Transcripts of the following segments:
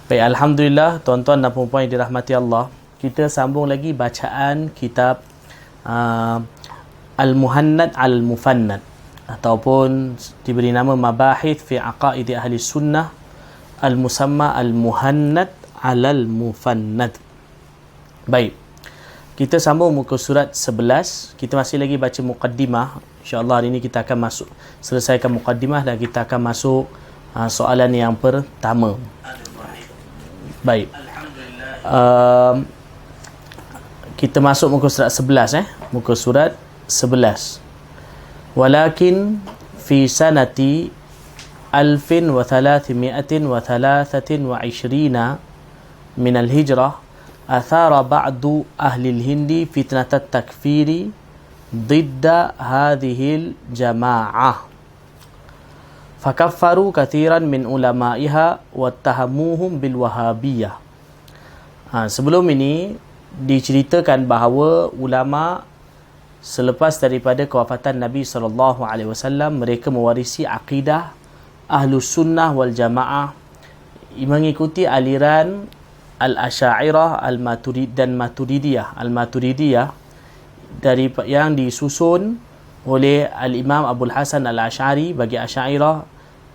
Baik, Alhamdulillah tuan-tuan dan puan-puan yang dirahmati Allah. Kita sambung lagi bacaan kitab Al-Muhannad Al-Mufannad, ataupun diberi nama Mabahith fi Aqaidi Ahli Sunnah Al-Musamma Al-Muhannad Al-Mufannad. Baik, kita sambung muka surat 11. Kita masih lagi baca muqaddimah. InsyaAllah hari ini kita akan selesaikan muqaddimah dan kita akan masuk soalan yang pertama. Baik, kita masuk muka surat 11. Muka surat 11. Walakin fi sanati 1323 min al-hijrah athara ba'du ahli al-hindi fitnat at-takfiri ضد هذه الجماعة فكفروا كثيرا من علمائها واتهموهم بالوهابية. Sebelum ini diceritakan bahawa ulama selepas daripada kewafatan Nabi SAW, mereka mewarisi akidah Ahlus Sunnah wal Jamaah, mengikuti aliran Al-Asy'ariyah dan Maturidiyah. Al-Maturidiyah dari yang disusun oleh Al-Imam Abul Hasan Al-Asy'ari bagi Asy'ariyah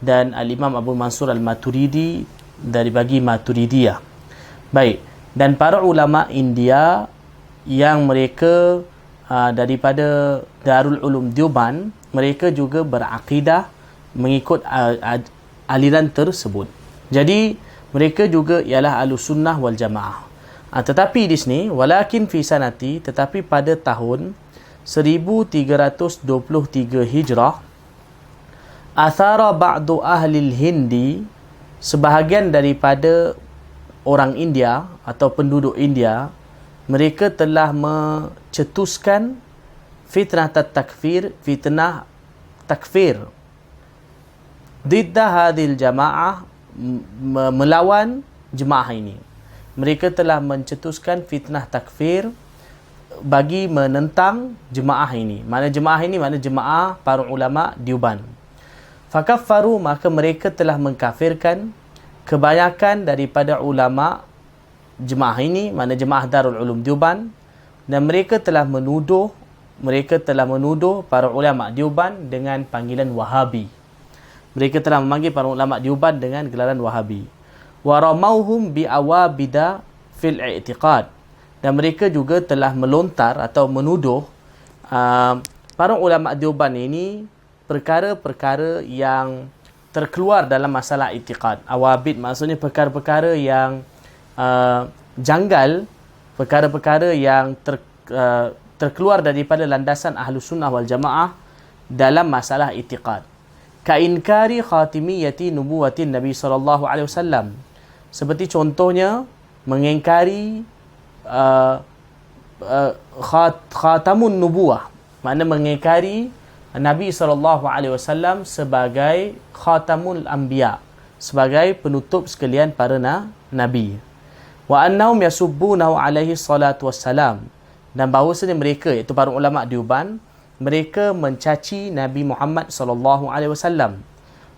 dan Al-Imam Abu Mansur Al-Maturidi dari bagi Maturidiyah. Baik, dan para ulama India yang mereka daripada Darul Ulum Deoband, mereka juga berakidah mengikut aliran tersebut. Jadi mereka juga ialah Ahlus Sunnah wal Jamaah. Tetapi di sini walakin fi sanati, tetapi pada tahun 1323 Hijrah, athara ba'du ahli Hindi, sebahagian daripada orang India atau penduduk India, mereka telah mencetuskan fitnah takfir didda hadil jamaah, melawan jemaah ini. Mereka telah mencetuskan fitnah takfir bagi menentang jemaah ini. Mana jemaah ini? Mana jemaah para ulama Deoband. Fakaffaru, maka mereka telah mengkafirkan kebanyakan daripada ulama jemaah ini, mana jemaah Darul Ulum Deoband, dan mereka telah menuduh para ulama Deoband dengan panggilan Wahabi. Mereka telah memanggil para ulama Deoband dengan gelaran Wahabi. Wa ramauhum bi awabida fil i'tiqad, dan mereka juga telah melontar atau menuduh para ulama Deoband ini perkara-perkara yang terkeluar dalam masalah i'tiqad. Awabid maksudnya perkara-perkara yang janggal, perkara-perkara yang terkeluar daripada landasan Ahlus Sunnah wal Jamaah dalam masalah i'tiqad. Kainkari khatimiyyati nubuwatin Nabi SAW, seperti contohnya mengingkari khatamun nubuwah, makna mengingkari Nabi SAW sebagai khatamul anbiya, sebagai penutup sekalian para nabi. Wa annahum yasubbunahu alaihi salatu wassalam, dan bahawasanya mereka, iaitu para ulama Deoband, mereka mencaci Nabi Muhammad SAW.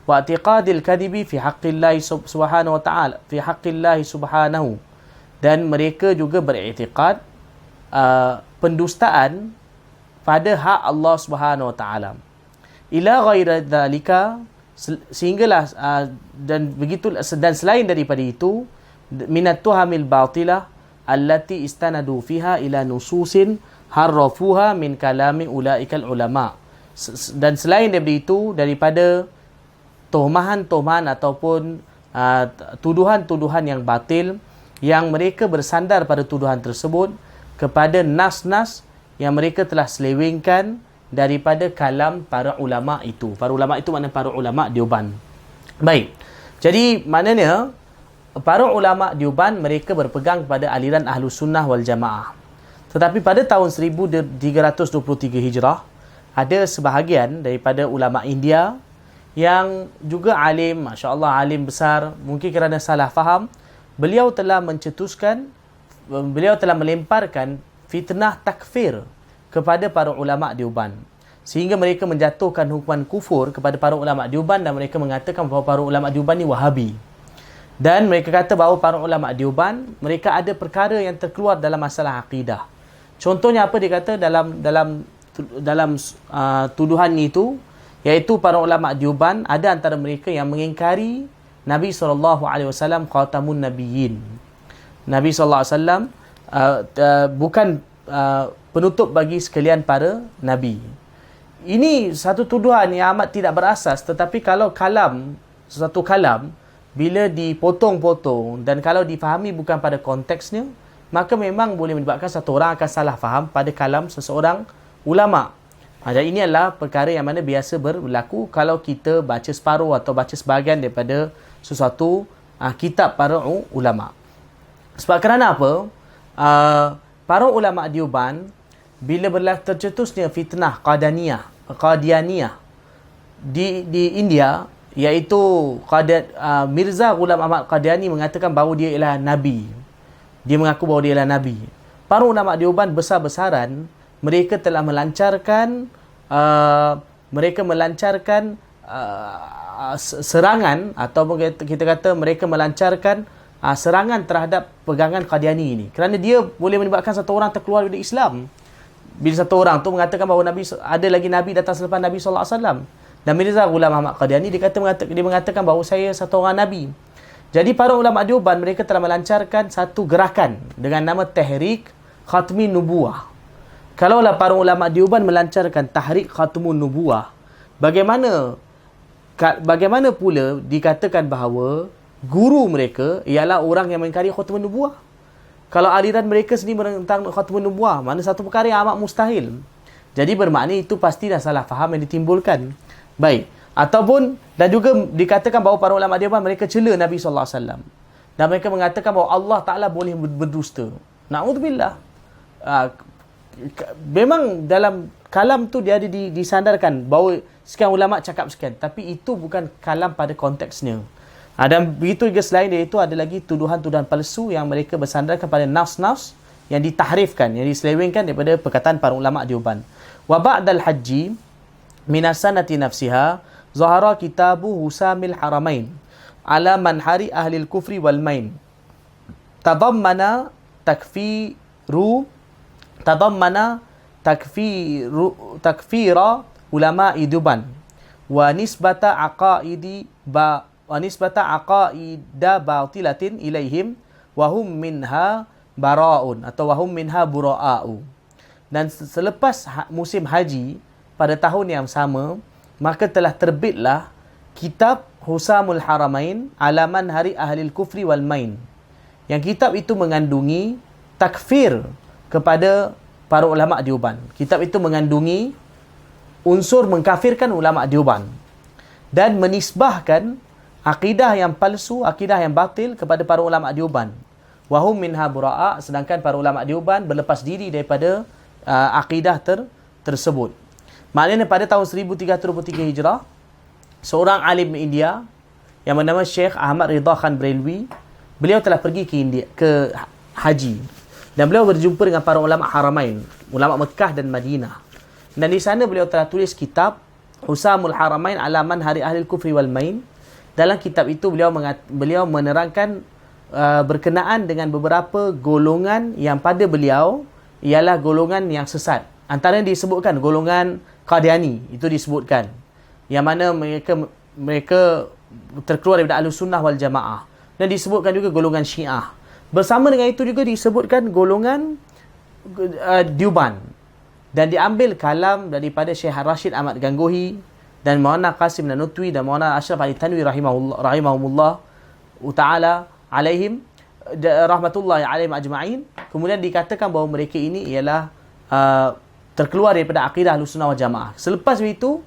Wa i'tiqadil kadhibi fi haqqillahi subhanahu wa ta'ala, fi haqqillahi subhanahu, dan mereka juga beriktikad pendustaan pada hak Allah Subhanahu wa ta'ala. Ila ghairi dzalika, sehinggalah dan begitu, dan selain daripada itu, minat tuhamil batilah allati istanadu fiha ila nususin harrafuha min kalami ulaikal ulama, dan selain daripada itu, daripada tohmahan-tohmahan ataupun tuduhan-tuduhan yang batil yang mereka bersandar pada tuduhan tersebut kepada nas-nas yang mereka telah selewengkan daripada kalam para ulama itu. Para ulama itu maknanya para ulama Deoband. Baik, jadi maknanya para ulama Deoband mereka berpegang pada aliran Ahlus Sunnah wal Jamaah. Tetapi pada tahun 1323 Hijrah, ada sebahagian daripada ulama India yang juga alim, masya-Allah alim besar, mungkin kerana salah faham, beliau telah melemparkan fitnah takfir kepada para ulama Deoband, sehingga mereka menjatuhkan hukuman kufur kepada para ulama Deoband, dan mereka mengatakan bahawa para ulama Deoband ni Wahabi. Dan mereka kata bahawa para ulama Deoban, mereka ada perkara yang terkeluar dalam masalah akidah. Contohnya apa dia kata dalam tuduhan itu, iaitu para ulama Deoban ada antara mereka yang mengingkari Nabi SAW khatamun nabiyyin. Nabi SAW bukan penutup bagi sekalian para nabi. Ini satu tuduhan yang amat tidak berasas, tetapi kalau sesuatu kalam bila dipotong-potong dan kalau difahami bukan pada konteksnya, maka memang boleh menyebabkan satu orang akan salah faham pada kalam seseorang ulama. Dan ini adalah perkara yang mana biasa berlaku kalau kita baca separuh atau baca sebahagian daripada sesuatu kitab para ulama. Sebab kerana apa? Para ulama Deoban bila tercetusnya fitnah Qadianiyah di India, iaitu Mirza Ghulam Ahmad Qadiani mengatakan bahawa dia ialah Nabi. Dia mengaku bahawa dia ialah Nabi. Para ulama Deoban besar-besaran, mereka telah melancarkan serangan, atau kita kata mereka melancarkan serangan terhadap pegangan Qadiani ini. Kerana dia boleh menyebabkan satu orang terkeluar dari Islam. Bila satu orang tu mengatakan bahawa ada lagi Nabi datang selepas Nabi SAW. Dan Mirza Ghulam Ahmad Qadiani dia mengatakan bahawa saya satu orang Nabi. Jadi para ulama Deoban mereka telah melancarkan satu gerakan dengan nama Tahrik Khatmi Nubuwah. Kalaulah para ulama Deoban melancarkan Tahrik Khatmun Nubuwah, bagaimana pula dikatakan bahawa guru mereka ialah orang yang mengingkari Khatmun Nubuwah? Kalau aliran mereka sendiri menentang Khatmun Nubuwah, mana satu perkara yang amat mustahil. Jadi bermakna itu pastilah salah faham yang ditimbulkan. Baik. Ataupun, dan juga dikatakan bahawa para ulama Deoban mereka cela Nabi SAW. Dan mereka mengatakan bahawa Allah Ta'ala boleh berdusta. Na'udzubillah. Memang dalam kalam tu dia ada disandarkan bahawa sekian ulama cakap sekian. Tapi itu bukan kalam pada konteksnya. Dan begitu juga selain dari itu ada lagi tuduhan-tuduhan palsu yang mereka bersandarkan pada nafs-nafs yang ditahrifkan, yang diselewengkan daripada perkataan para ulama Deoban. Wa ba'dal haji minasanati nafsiha zahara kitabu Husamil Haramain ala manhari ahli al-kufri wal main tadammana takfira ulama Deoban wa nisbata aqaida batilatin ilaihim wa hum minha bara'un atau wa hum minha bura'u. Dan selepas musim haji pada tahun yang sama, maka telah terbitlah kitab Husamul Haramain alaman hari ahli kufri wal main. Yang kitab itu mengandungi takfir kepada para ulama Deoban. Kitab itu mengandungi unsur mengkafirkan ulama Deoban dan menisbahkan akidah yang palsu, akidah yang batil kepada para ulama Deoban. Wahum minha bura'a, sedangkan para ulama Deoban berlepas diri daripada akidah tersebut. Maknanya pada tahun 1323 Hijrah, seorang alim India yang bernama Syekh Ahmad Ridha Khan Brelwi, beliau telah pergi ke haji. Dan beliau berjumpa dengan para ulama Haramain, ulama Mekah dan Madinah. Dan di sana beliau telah tulis kitab Husamul Haramain alaman hari ahli kufri wal main. Dalam kitab itu beliau menerangkan berkenaan dengan beberapa golongan yang pada beliau ialah golongan yang sesat. Antaranya disebutkan golongan Qadiani, itu disebutkan. Yang mana mereka terkeluar daripada Ahlus Sunnah wal Jamaah. Dan disebutkan juga golongan Syiah. Bersama dengan itu juga disebutkan golongan Deoban. Dan diambil kalam daripada Syekh Rashid Ahmad Gangohi dan Maulana Qasim Nanutwi dan Maulana Ashraf Ali Tanwi rahimahumullah ta'ala alaihim rahmatullahi alaihim ajma'in. Kemudian dikatakan bahawa mereka ini ialah terkeluar daripada akidah Ahlussunnah wal Jamaah. Selepas itu,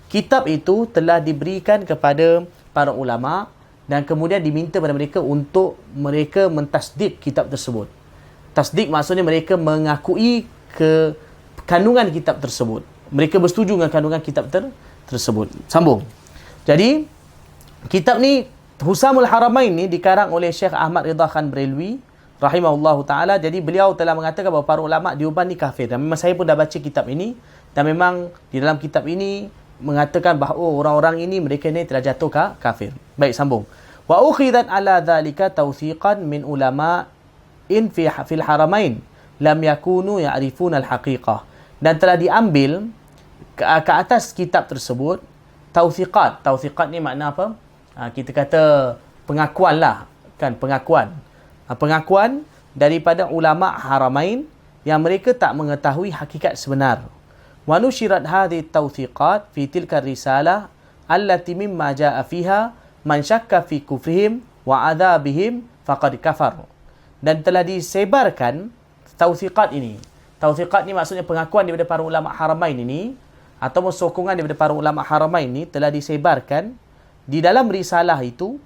kitab itu telah diberikan kepada para ulama dan kemudian diminta kepada mereka untuk mereka mentasdik kitab tersebut. Tasdik maksudnya mereka mengakui kandungan kitab tersebut. Mereka bersetuju dengan kandungan kitab tersebut. Sambung. Jadi, kitab ni, Husamul Haramain ni dikarang oleh Syekh Ahmad Ridha Khan Brelwi, rahimahullahu ta'ala. Jadi, beliau telah mengatakan bahawa para ulama Deoban ni kafir. Dan memang saya pun dah baca kitab ini. Dan memang di dalam kitab ini mengatakan bahawa orang-orang ini, mereka ni telah jatuh kafir. Baik, sambung. Wa ukhidat ala dhalika tawthiqan min ulama in fil haramain lam yakunu ya'rifuna al-haqiqah. Dan telah diambil ke atas kitab tersebut tawthiqat. Tawthiqat ni makna apa? Kita kata pengakuan lah, kan, pengakuan. Pengakuan daripada ulama haramain yang mereka tak mengetahui hakikat sebenar. Wa nushirat hadhihi tawthiqat fi tilka risalah allati mimma jaa fiha man syakka fi kufrihim wa adzabihim faqad kafar. Dan telah disebarkan tawthiqat ini. Tawthiqat ni maksudnya pengakuan daripada para ulama haramain ini, ataupun sokongan daripada para ulama haramain ini telah disebarkan di dalam risalah itu,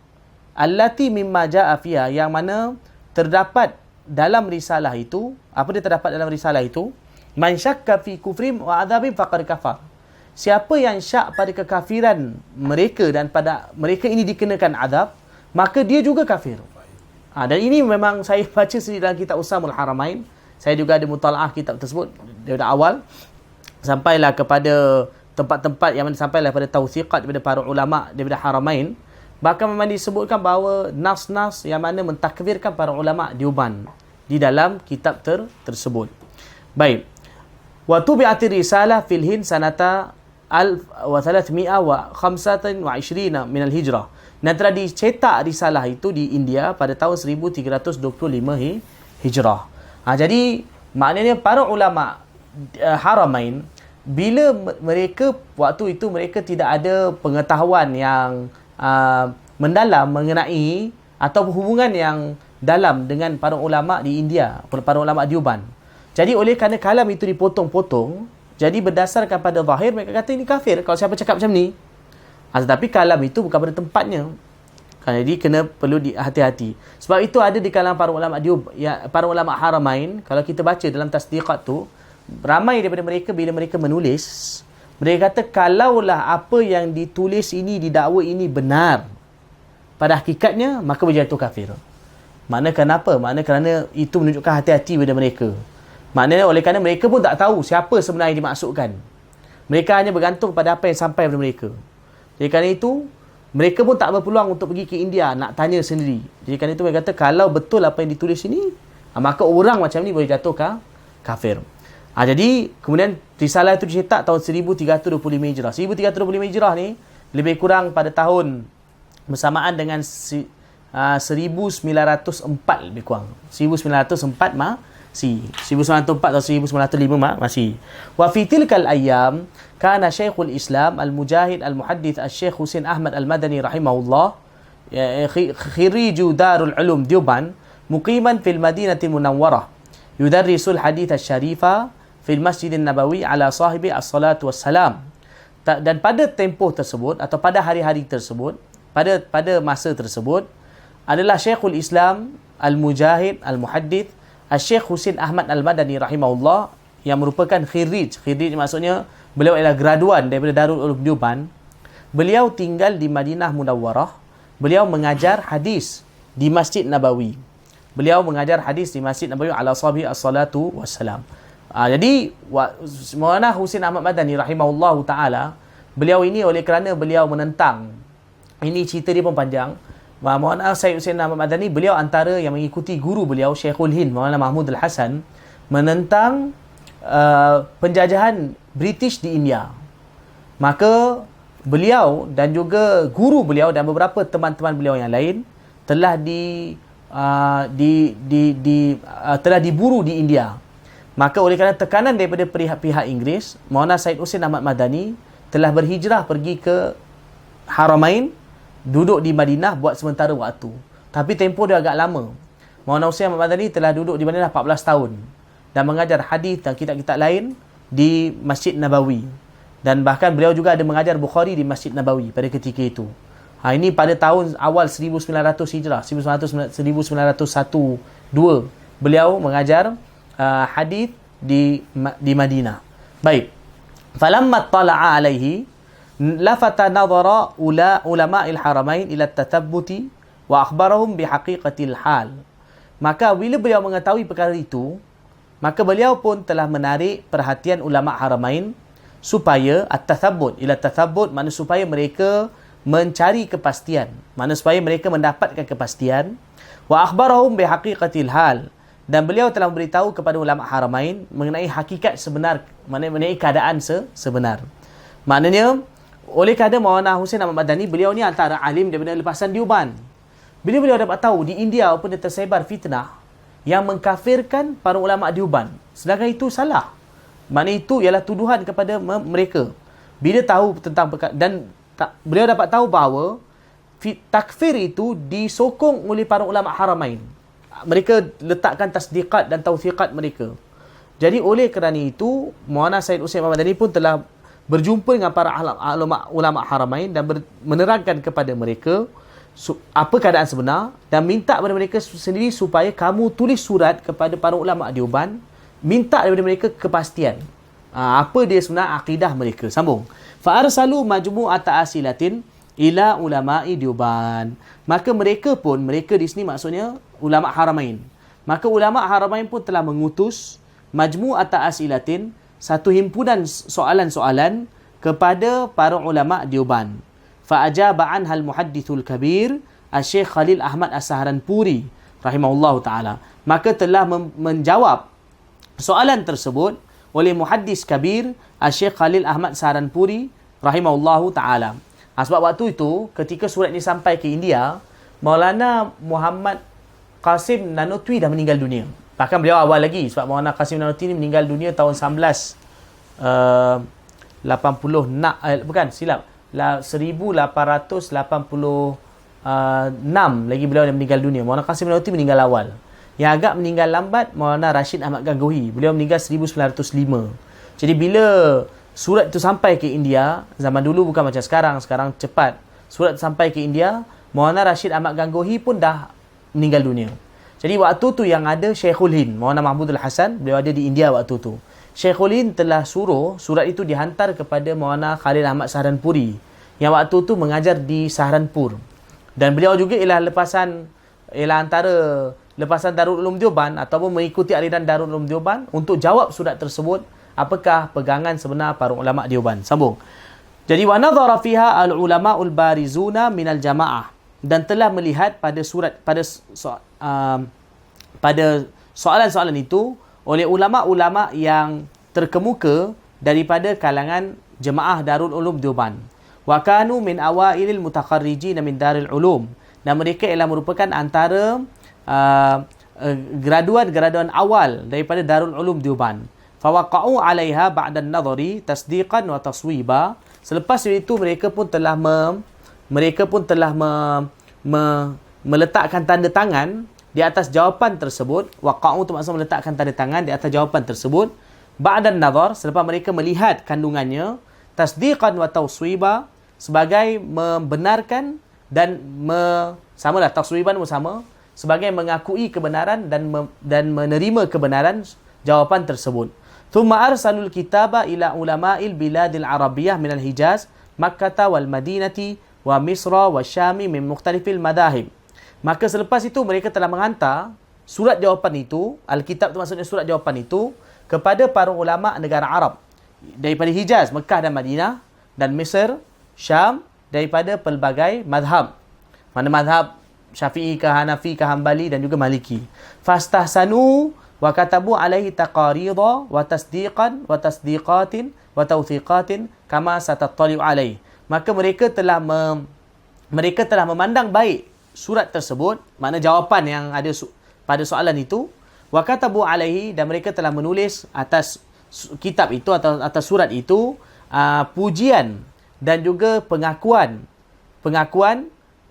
allati mimma jaa fiha, yang mana terdapat dalam risalah itu, apa dia terdapat dalam risalah itu? Man syakka fi kufrim wa adzabim faqad kafar. Siapa yang syak pada kekafiran mereka dan pada mereka ini dikenakan azab, maka dia juga kafir. Dan ini memang saya baca sendiri dalam kitab Usamul Haramain. Saya juga ada mutalaah kitab tersebut daripada awal sampailah kepada tempat-tempat yang mana sampailah pada tawthiqat daripada para ulama daripada Haramain. Bahkan memang disebutkan bahawa nas-nas yang mana mentakfirkan para ulama Deoban di dalam kitab tersebut. Baik. Wa tubi'atir risalah fil Hind sanata 1325 min al-hijrah. Dan telah dicetak risalah itu di India pada tahun 1325 Hijrah. Jadi maknanya para ulama Haramain, bila mereka waktu itu mereka tidak ada pengetahuan yang mendalam mengenai atau hubungan yang dalam dengan para ulama di India, para ulama Deoban. Jadi oleh kerana kalam itu dipotong-potong, jadi berdasarkan pada zahir mereka kata ini kafir kalau siapa cakap macam ni. Tetapi kalam itu bukan pada tempatnya. Jadi perlu hati-hati. Sebab itu ada di kalangan para ulama para ulama Haramain, kalau kita baca dalam tasdiqat tu, ramai daripada mereka bila mereka menulis, mereka kata kalaulah apa yang ditulis ini, didakwa ini benar pada hakikatnya, maka berjatuh kafir. Makna kenapa? Makna kerana itu menunjukkan hati-hati pada mereka. Maknanya oleh kerana mereka pun tak tahu siapa sebenarnya yang dimaksudkan. Mereka hanya bergantung pada apa yang sampai kepada mereka. Jadi kerana itu, mereka pun tak berpeluang untuk pergi ke India nak tanya sendiri. Jadi kerana itu mereka kata kalau betul apa yang ditulis ini, maka orang macam ni boleh jatuh kafir. Jadi kemudian risalah itu dicetak tahun 1325 Hijrah. 1325 Hijrah ni lebih kurang pada tahun bersamaan dengan 1904 lebih kurang. 1904 1904 atau 1905 masih. Wa fi tilkal ayyam kana Syekhul Islam Al-Mujahid Al-Muhaddits Al-Syekh Husain Ahmad Al-Madani rahimahullah khiriju Darul Ulum Deoban muqiman fil Madinatil Munawwarah yudarrisul hadits asy-syarifah fil Masjidin Nabawi ala sahibi as-salatu wassalam. Dan pada tempoh tersebut atau pada hari-hari tersebut, pada masa tersebut adalah Syekhul Islam Al-Mujahid Al-Muhaddits Al-Syekh Husain Ahmad Al-Madani rahimahullah yang merupakan khirij. Khirij maksudnya beliau adalah graduan daripada Darul Ulum Deoban. Beliau tinggal di Madinah Munawwarah. Beliau mengajar hadis di Masjid Nabawi. Beliau mengajar hadis di Masjid Nabawi ala sahibi as-salatu wassalam. Jadi Maulana Husain Ahmad Madani rahimahullahu taala, beliau ini oleh kerana beliau menentang, ini cerita dia pun panjang. Maulana Sayyid Husain Ahmad Madani, beliau antara yang mengikuti guru beliau Syekhul Hind Maulana Mahmud Al-Hasan menentang penjajahan British di India. Maka beliau dan juga guru beliau dan beberapa teman-teman beliau yang lain telah telah diburu di India. Maka oleh kerana tekanan daripada pihak Inggeris, Maulana Sayyid Husain Ahmad Madani telah berhijrah pergi ke Haramain, duduk di Madinah buat sementara waktu. Tapi tempoh dia agak lama. Maulana Husain Ahmad Madani telah duduk di Madinah 14 tahun dan mengajar hadis dan kitab-kitab lain di Masjid Nabawi. Dan bahkan beliau juga ada mengajar Bukhari di Masjid Nabawi pada ketika itu. Ini pada tahun awal 1900 Hijrah, 1901-2 beliau mengajar hadis di Madinah. Baik. Falamma tala'a alaihi lafata nadhara ulama'il haramain ila tatabbuti wa akhbarahum bihaqiqatil hal. Maka bila beliau mengetahui perkara itu, maka beliau pun telah menarik perhatian ulama haramain supaya at-tathabbut, ila tathabbut makna supaya mereka mencari kepastian. Mana supaya mereka mendapatkan kepastian. Wa akhbarahum bihaqiqatil hal. Dan beliau telah memberitahu kepada ulama haramain mengenai hakikat sebenar, mengenai keadaan sebenar. Maknanya, oleh kerana Maulana Hussein Ahmad Madani, beliau ni antara alim daripada lepasan Deoban. Bila beliau dapat tahu di India pun dia tersebar fitnah yang mengkafirkan para ulama Deoban. Sedangkan itu salah. Maknanya itu ialah tuduhan kepada mereka. Bila tahu tentang dan beliau dapat tahu bahawa takfir itu disokong oleh para ulama haramain. Mereka letakkan tasdiqat dan tawfiqat mereka. Jadi oleh kerana itu, Maulana Syed Hussein Ahmad Madani pun telah berjumpa dengan para ulama haramain dan menerangkan kepada mereka apa keadaan sebenar dan minta kepada mereka sendiri supaya kamu tulis surat kepada para ulama Deoban, minta daripada mereka kepastian. Apa dia sebenar akidah mereka. Sambung. Fa arsalu majmu'ata asilatin ila ulama'i Deoban. Maka mereka di sini maksudnya ulama haramain. Maka ulama haramain pun telah mengutus majmu'ata asilatin, satu himpunan soalan-soalan kepada para ulama Deoban. Fa ajaba anha al-muhaddithul kabir Syekh Khalil Ahmad As-Saharanpuri rahimahullahu taala. Maka telah menjawab soalan tersebut oleh muhaddis kabir Syekh Khalil Ahmad Saharanpuri rahimahullahu taala. Sebab waktu itu ketika surat ini sampai ke India, Maulana Muhammad Qasim Nanotwi dah meninggal dunia. Bahkan beliau awal lagi sebab Maulana Qasim Nanotwi ini meninggal dunia tahun 1886 lagi beliau dah meninggal dunia. Maulana Qasim Nanotwi meninggal awal. Yang agak meninggal lambat Maulana Rashid Ahmad Gangohi. Beliau meninggal 1905. Jadi bila surat itu sampai ke India, zaman dulu bukan macam sekarang cepat. Surat itu sampai ke India, Maulana Rashid Ahmad Gangohi pun dah meninggal dunia. Jadi waktu tu yang ada Syekhul Hind, Maulana Mahmudul Hasan, beliau ada di India waktu tu. Syekhul Hind telah suruh surat itu dihantar kepada Maulana Khalil Ahmad Saharanpuri yang waktu tu mengajar di Saharanpur. Dan beliau juga ialah antara lepasan Darul Ulum Deoban ataupun mengikuti aliran Darul Ulum Deoban untuk jawab surat tersebut. Apakah pegangan sebenar para ulama Deoban? Sambung. Jadi wa nadhara fiha al-ulama'ul barizuna minal jamaah, dan telah melihat pada soalan-soalan itu oleh ulama-ulama yang terkemuka daripada kalangan jemaah Darul Ulum Deoban. Wa kanu min awailil mutakharrijin min Darul Ulum, dan mereka ialah merupakan antara graduan awal daripada Darul Ulum Deoban. Fawaqa'u 'alaiha ba'da an-nadhari tasdiqan wa taswiba. Selepas itu mereka pun telah meletakkan tanda tangan di atas jawapan tersebut. Waqa'u itu maksud meletakkan tanda tangan di atas jawapan tersebut. Ba'da an-nadhar, selepas mereka melihat kandungannya, tasdiqan wa taswiba, sebagai membenarkan dan samalah taswiban sama, sebagai mengakui kebenaran dan menerima kebenaran jawapan tersebut. Thumma arsalul kitaba ila ulama'il biladil arabiyyah minal Hijaz, Makkah wal Madinati wa Misra wa Syami min mukhtalifil madahib. Maka selepas itu mereka telah menghantar surat jawapan itu, Alkitab itu maksudnya surat jawapan itu, kepada para ulama negara Arab daripada Hijaz, Mekah dan Madinah, dan Mesir, Syam, daripada pelbagai madhab. Mana madhab Syafi'i ke Hanafi ke Hambali dan juga Maliki. Fastahsanu wa katabu alaihi taqarida wa tasdiqan wa tasdiqatin wa tawthiqatin kama satattali'u alaihi. Maka mereka telah memandang baik surat tersebut, makna jawapan yang ada pada soalan itu, wa katabu alaihi, dan mereka telah menulis atas kitab itu atau atas surat itu pujian dan juga pengakuan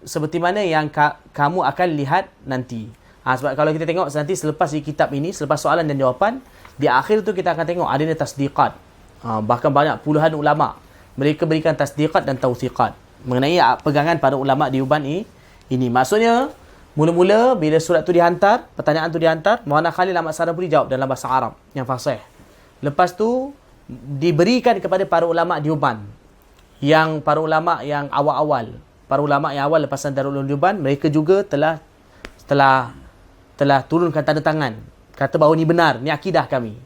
seperti mana yang kamu akan lihat nanti. Sebab kalau kita tengok nanti selepas di kitab ini, selepas soalan dan jawapan, di akhir tu kita akan tengok adanya tasdiqat. Bahkan banyak puluhan ulama mereka berikan tasdiqat dan tawthiqat mengenai pegangan para ulama Deoban ini. Maksudnya mula-mula bila surat tu dihantar, pertanyaan tu dihantar, Maulana Khalil Ahmad Saharanpuri jawab dalam bahasa Arab yang fasih. Lepas tu diberikan kepada para ulama Deoban, yang para ulama yang awal-awal, para ulama yang awal lepasan Darul Ulum Deoban, mereka juga telah turunkan tanda tangan, kata bahawa ni benar, ni akidah kami.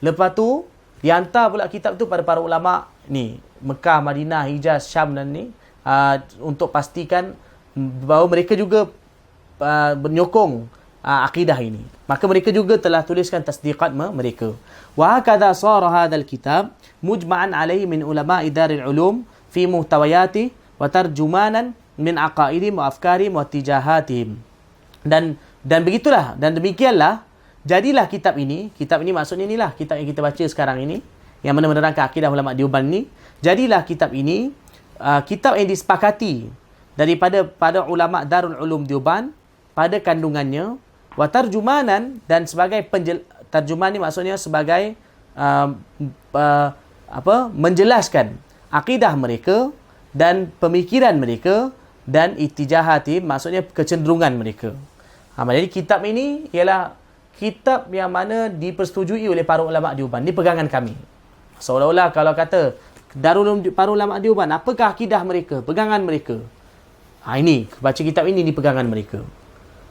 Lepas tu dihantar pula kitab tu pada para ulama ni, Mekah, Madinah, Hijaz, Syam dan ni, untuk pastikan bahawa mereka juga menyokong akidah ini. Maka mereka juga telah tuliskan tasdiqat mereka. Wa hakadha sara hadzal kitab mujma'an alaihi min ulama'i daril ulum fi muhtawayati wa tarjumanan min aqaidihim wa afkarihim wa tijahatihim. Dan begitulah, dan demikianlah jadilah kitab ini maksudnya inilah kitab yang kita baca sekarang ini, yang mana menerangkan akidah ulama Deoband ni. Jadilah kitab ini kitab yang disepakati daripada ulama Darul Ulum Deoband pada kandungannya, wa tarjumanan, dan sebagai tarjuman ni maksudnya sebagai menjelaskan akidah mereka dan pemikiran mereka dan itijahati, maksudnya kecenderungan mereka. Jadi kitab ini ialah kitab yang mana dipersetujui oleh para ulama Deoband. Ini pegangan kami. Seolah-olah kalau kata Darul Ulum para ulama Deoband, apakah akidah mereka, pegangan mereka? Ini baca kitab ini pegangan mereka.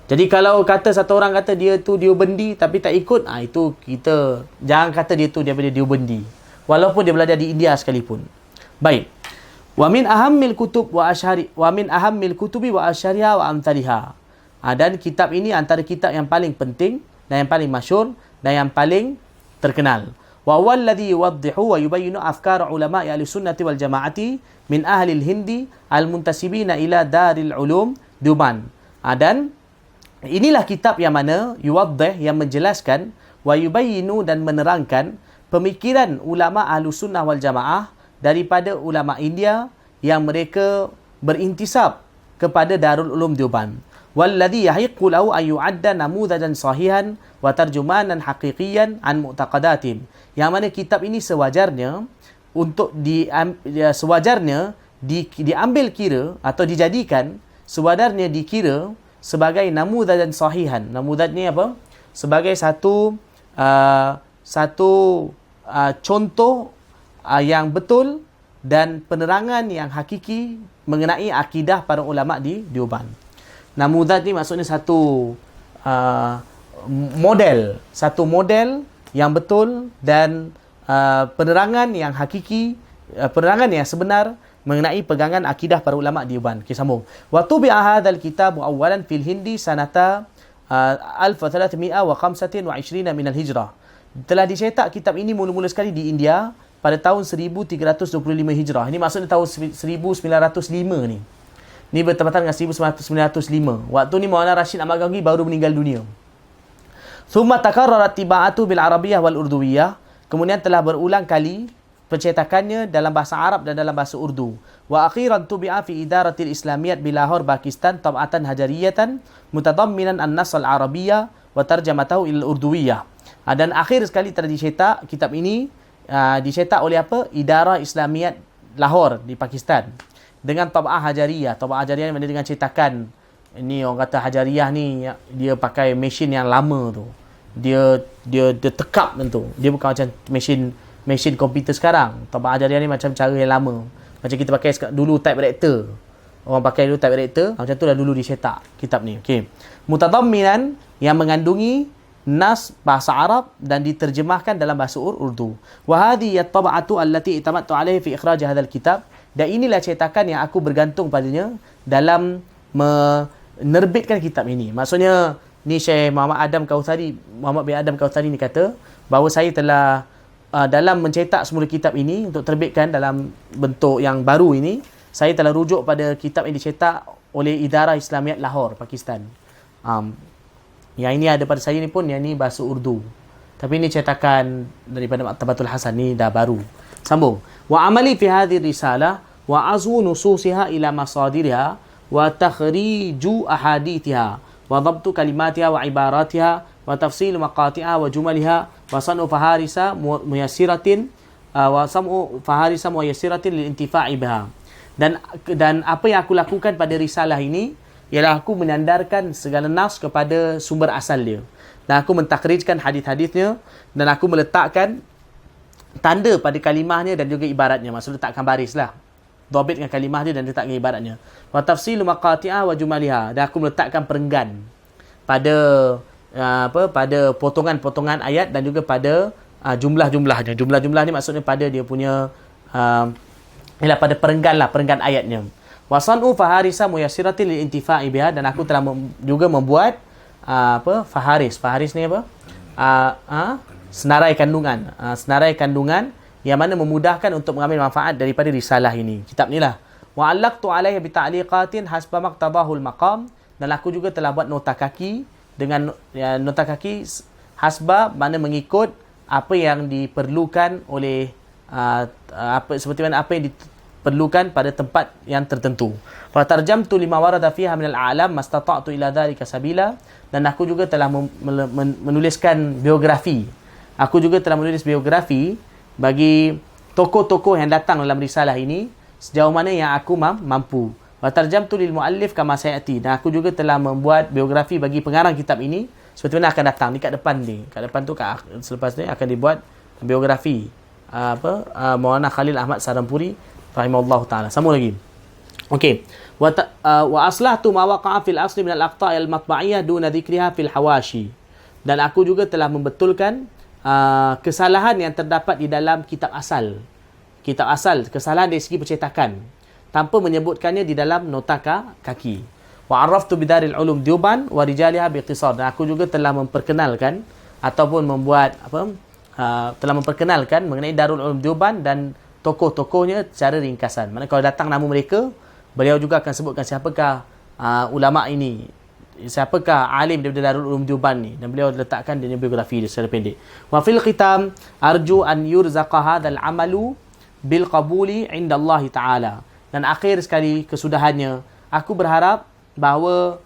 Jadi kalau kata satu orang kata dia tu Deobandi tapi tak ikut, itu kita jangan kata dia tu daripada Deobandi, walaupun dia belajar di India sekalipun. Baik. Wa min ahammil kutub wa asyari wa min ahammil kutubi wa asyariha wa amthaliha. Dan kitab ini antara kitab yang paling penting dan yang paling masyhur dan yang paling terkenal. Wa huwa alladhi yuwaddihu wa yubayyinu afkar ulama ahli sunnati wal jamaati min ahli al-hindi al-muntasibina ila daril ulum Deoband. Dan inilah kitab yang mana yuwaddih, yang menjelaskan, wa yubayyinu, dan menerangkan pemikiran ulama ahli sunnah wal jamaah daripada ulama India yang mereka berintisab kepada Darul Ulum Deoband. Walladhi yahiqqu lahu an yu'adda namudhajan sahihan wa tarjumanan haqiqiyan an mu'taqadatim. Yang mana kitab ini sewajarnya diambil kira atau dijadikan, sewajarnya dikira sebagai namudhajan sahihan. Namudhaj ni apa? Sebagai satu contoh yang betul dan penerangan yang hakiki mengenai akidah para ulama di Deoband. Namudhaj ni maksudnya satu model yang betul dan penerangan yang hakiki, penerangan yang sebenar mengenai pegangan akidah para ulama Deoband. Okey, sambung. Wa tubi'a hadzal kitab awwalan fil Hindi sanata 1325 min al-Hijrah. Telah dicetak kitab ini mula-mula sekali di India pada tahun 1325 Hijrah. Ini maksudnya tahun 1905 ni. Ini bertepatan dengan 1905. Waktu ni Maulana Rashid Ahmad Gangohi baru meninggal dunia. Thumma takarrarat tiba'atu bil Arabiyyah wal Urduwiyyah. Kemudian telah berulang kali pencetakannya dalam bahasa Arab dan dalam bahasa Urdu. Wa akhiran tubi'a fi idaratil Islamiyat bi Lahore, Pakistan, tab'atan hajariyatan mutadamminan an-nass al-arabiyyah wa tarjamatahu ila al-urduwiyyah. Dan akhir sekali telah dicetak kitab ini, dicetak oleh apa? Idarah Islamiyat Lahore di Pakistan dengan tab'ah hajariyah. Tab'ah hajariyah ni dengan cetakan, ini orang kata hajariyah ni dia pakai mesin yang lama tu. Dia tekap tu. Dia bukan macam mesin komputer sekarang. Tab'ah hajariyah ni macam cara yang lama. Macam kita pakai dulu typewriter. Orang pakai dulu typewriter, macam tu dah dulu dicetak kitab ni. Okey. Mutadamminan, yang mengandungi nas bahasa Arab dan diterjemahkan dalam bahasa Urdu. Wa hadhihi at-tab'atu allati itamattu 'alayha fi ikhraj hadzal kitab. Dan inilah cetakan yang aku bergantung padanya dalam menerbitkan kitab ini. Maksudnya ni Syekh Muhammad bin Adam Kautsari ni kata bahawa saya telah dalam mencetak semula kitab ini untuk terbitkan dalam bentuk yang baru ini, saya telah rujuk pada kitab yang dicetak oleh Idarah Islamiyat Lahore, Pakistan. Yang ini ada pada saya ni pun, yang ni bahasa Urdu. Tapi ini cetakan daripada Maktabatul Hasan, ni dah baru. Sambung. Wa amali fi hadhihi risalah wa azwu nususiha ila masadiriha wa takhriju ahadithiha wa dhabtu kalimatiha wa ibaratiha wa tafsil maqatiha wa jumaliha wa sanu faharisa muyassiratin wa sam'u faharisa muyassiratin lil intifa'i biha. Dan apa yang aku lakukan pada risalah ini ialah aku menyandarkan segala nas kepada sumber asal dia, dan aku mentakhrijkan hadis-hadisnya, dan aku meletakkan tanda pada kalimahnya dan juga ibaratnya. Maksud letakkan baris lah, dhabit dengan kalimah dia dan letakkan ibaratnya. Wa tafsilu maqati'ah wa jumaliha, dan aku meletakkan perenggan pada pada potongan-potongan ayat dan juga pada jumlah-jumlahnya. Jumlah-jumlah ni maksudnya pada dia punya ialah pada perenggan ayatnya. Wa san'u faharisa muyassiratin lil intifa'i biha, dan aku telah juga membuat faharis. Faharis ni apa? Senarai kandungan. Senarai kandungan yang mana memudahkan untuk mengambil manfaat daripada risalah ini. Kitab ni lah. Wa 'allaqtu 'alaiha bi ta'liqatin hasba maqtadahu al-maqam, dan aku juga telah buat nota kaki dengan nota kaki hasba, mana mengikut apa yang diperlukan oleh seperti mana apa yang diperlukan pada tempat yang tertentu. Fa tarjamtu lima warada fiha min al-a'lam mastata'tu ila dhalika sabila, dan aku juga telah menuliskan biografi. Aku juga telah menulis biografi bagi tokoh-tokoh yang datang dalam risalah ini sejauh mana yang aku mampu. Wa tarjamtu lil muallif kama sayati, dan aku juga telah membuat biografi bagi pengarang kitab ini seperti mana akan datang ni kat depan ni. Kat depan tu selepas ni akan dibuat biografi Maulana Khalil Ahmad Sarampuri rahimahullah taala. Sambung lagi. Okey. Wa aslahtu ma waqa'a fil asli min al-aqta' al-matba'iyah duna dhikriha fil hawashi. Dan aku juga telah membetulkan kesalahan yang terdapat di dalam kitab asal. Kitab asal, kesalahan dari segi percetakan tanpa menyebutkannya di dalam nota kaki. Wa arraftu bidaril ulum Deoban wa rijaliha biikhtisar. Dan aku juga telah memperkenalkan ataupun membuat telah memperkenalkan mengenai Darul Ulum Deoban dan tokoh-tokohnya secara ringkasan. Maksudnya kalau datang nama mereka, beliau juga akan sebutkan siapakah ulama ini, siapakah alim daripada Darul Ulum Deoban ni, dan beliau letakkan dia biografi dia secara pendek. Wa fil khitam arju an yurzaqa hadzal amalu bil qabuli inda Allah Taala. Dan akhir sekali kesudahannya, aku berharap bahawa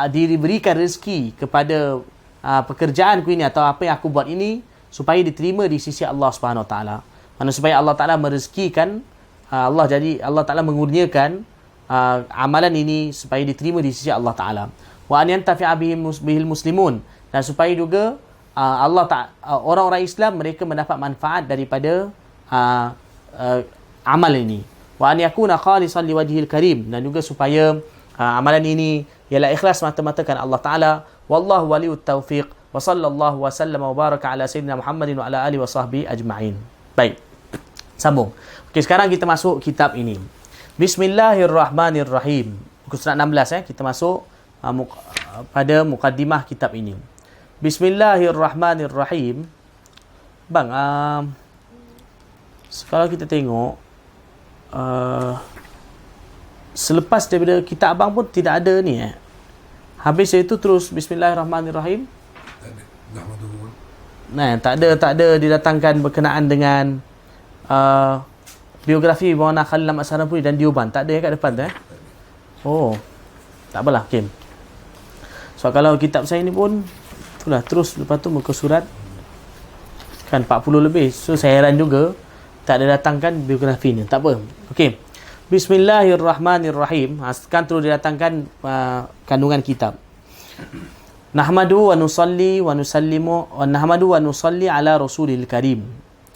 diberikan rezeki kepada pekerjaanku ini atau apa yang aku buat ini supaya diterima di sisi Allah Subhanahu Wa Taala. Mana supaya Allah Taala merezekikan Allah Taala mengurniakan amalan ini supaya diterima di sisi Allah Taala. Wa an yantafi'a bihil muslimun, dan supaya juga orang-orang Islam mereka mendapat manfaat daripada amal ini. Wa an yakuna khalisan liwajhil karim, dan juga supaya amalan ini ialah ikhlas mata-mata kerana Allah Taala. Wallahu waliyut taufiq, wa sallallahu wa sallama wa baraka ala sayyidina Muhammadin wa ala alihi wa sahbihi ajma'in. Baik. Sambung. Okey, sekarang kita masuk kitab ini. Bismillahirrahmanirrahim. Muka surat 16 kita masuk pada mukaddimah kitab ini. Bismillahirrahmanirrahim. Bang, kalau kita tengok selepas daripada kitab abang pun tidak ada ni Habis itu terus Bismillahirrahmanirrahim. Tak ada didatangkan berkenaan dengan biografi Maulana Khalil Ahmad Sarampuri dan Deoban. Tak ada kat depan tu Oh. Tak apalah, Kim. So kalau kitab saya ni pun itulah terus lepas tu muka surat kan 40 lebih. So saya heran juga tak ada datangkan biografi ni. Tak apa. Okey. Bismillahirrahmanirrahim. Kan terus didatangkan kandungan kitab. Nahmadu wa nusalli wa nusallimu wa nahmadu wa nusalli ala rasulil karim.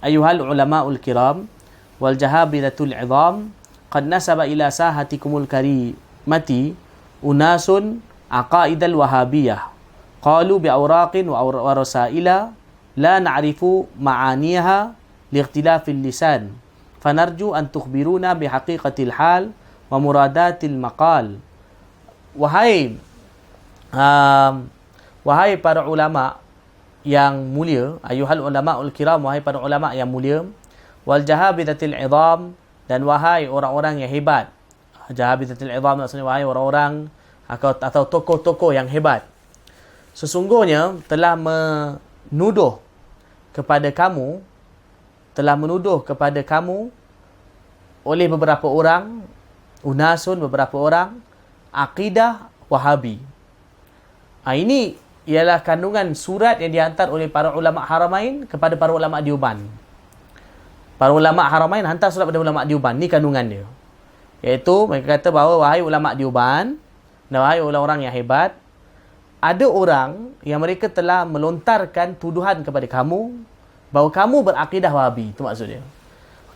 Ayuhal ulama'ul kiram wal jahabiratul izam, qad nasaba ila sahatikumul karimati unasun aqaidal wahabiyah. Qalu bi awraqin wa rasaila la na'rifu ma'aniha liikhtilafil lisan. Fanarju an tukhbiruna bihaqiqatil hal wa muradatil maqal. Wahai para ulama yang mulia, ayuhal ulamaul kiram, wahai para ulama yang mulia, wal jahabidatil izam, dan wahai orang-orang yang hebat. Jahabidatil izam maksudnya wahai orang-orang atau tokoh-tokoh yang hebat. Sesungguhnya telah menuduh kepada kamu oleh beberapa orang, beberapa orang akidah Wahabi. Ini ialah kandungan surat yang dihantar oleh para ulama Haramain kepada para ulama Deoban. Para ulama Haramain hantar surat kepada ulama Deoban. Ni kandungan dia. Iaitu mereka kata bahawa wahai ulama Deoban dan wahai orang-orang yang hebat, ada orang yang mereka telah melontarkan tuduhan kepada kamu bahawa kamu berakidah Wahabi. Itu maksudnya.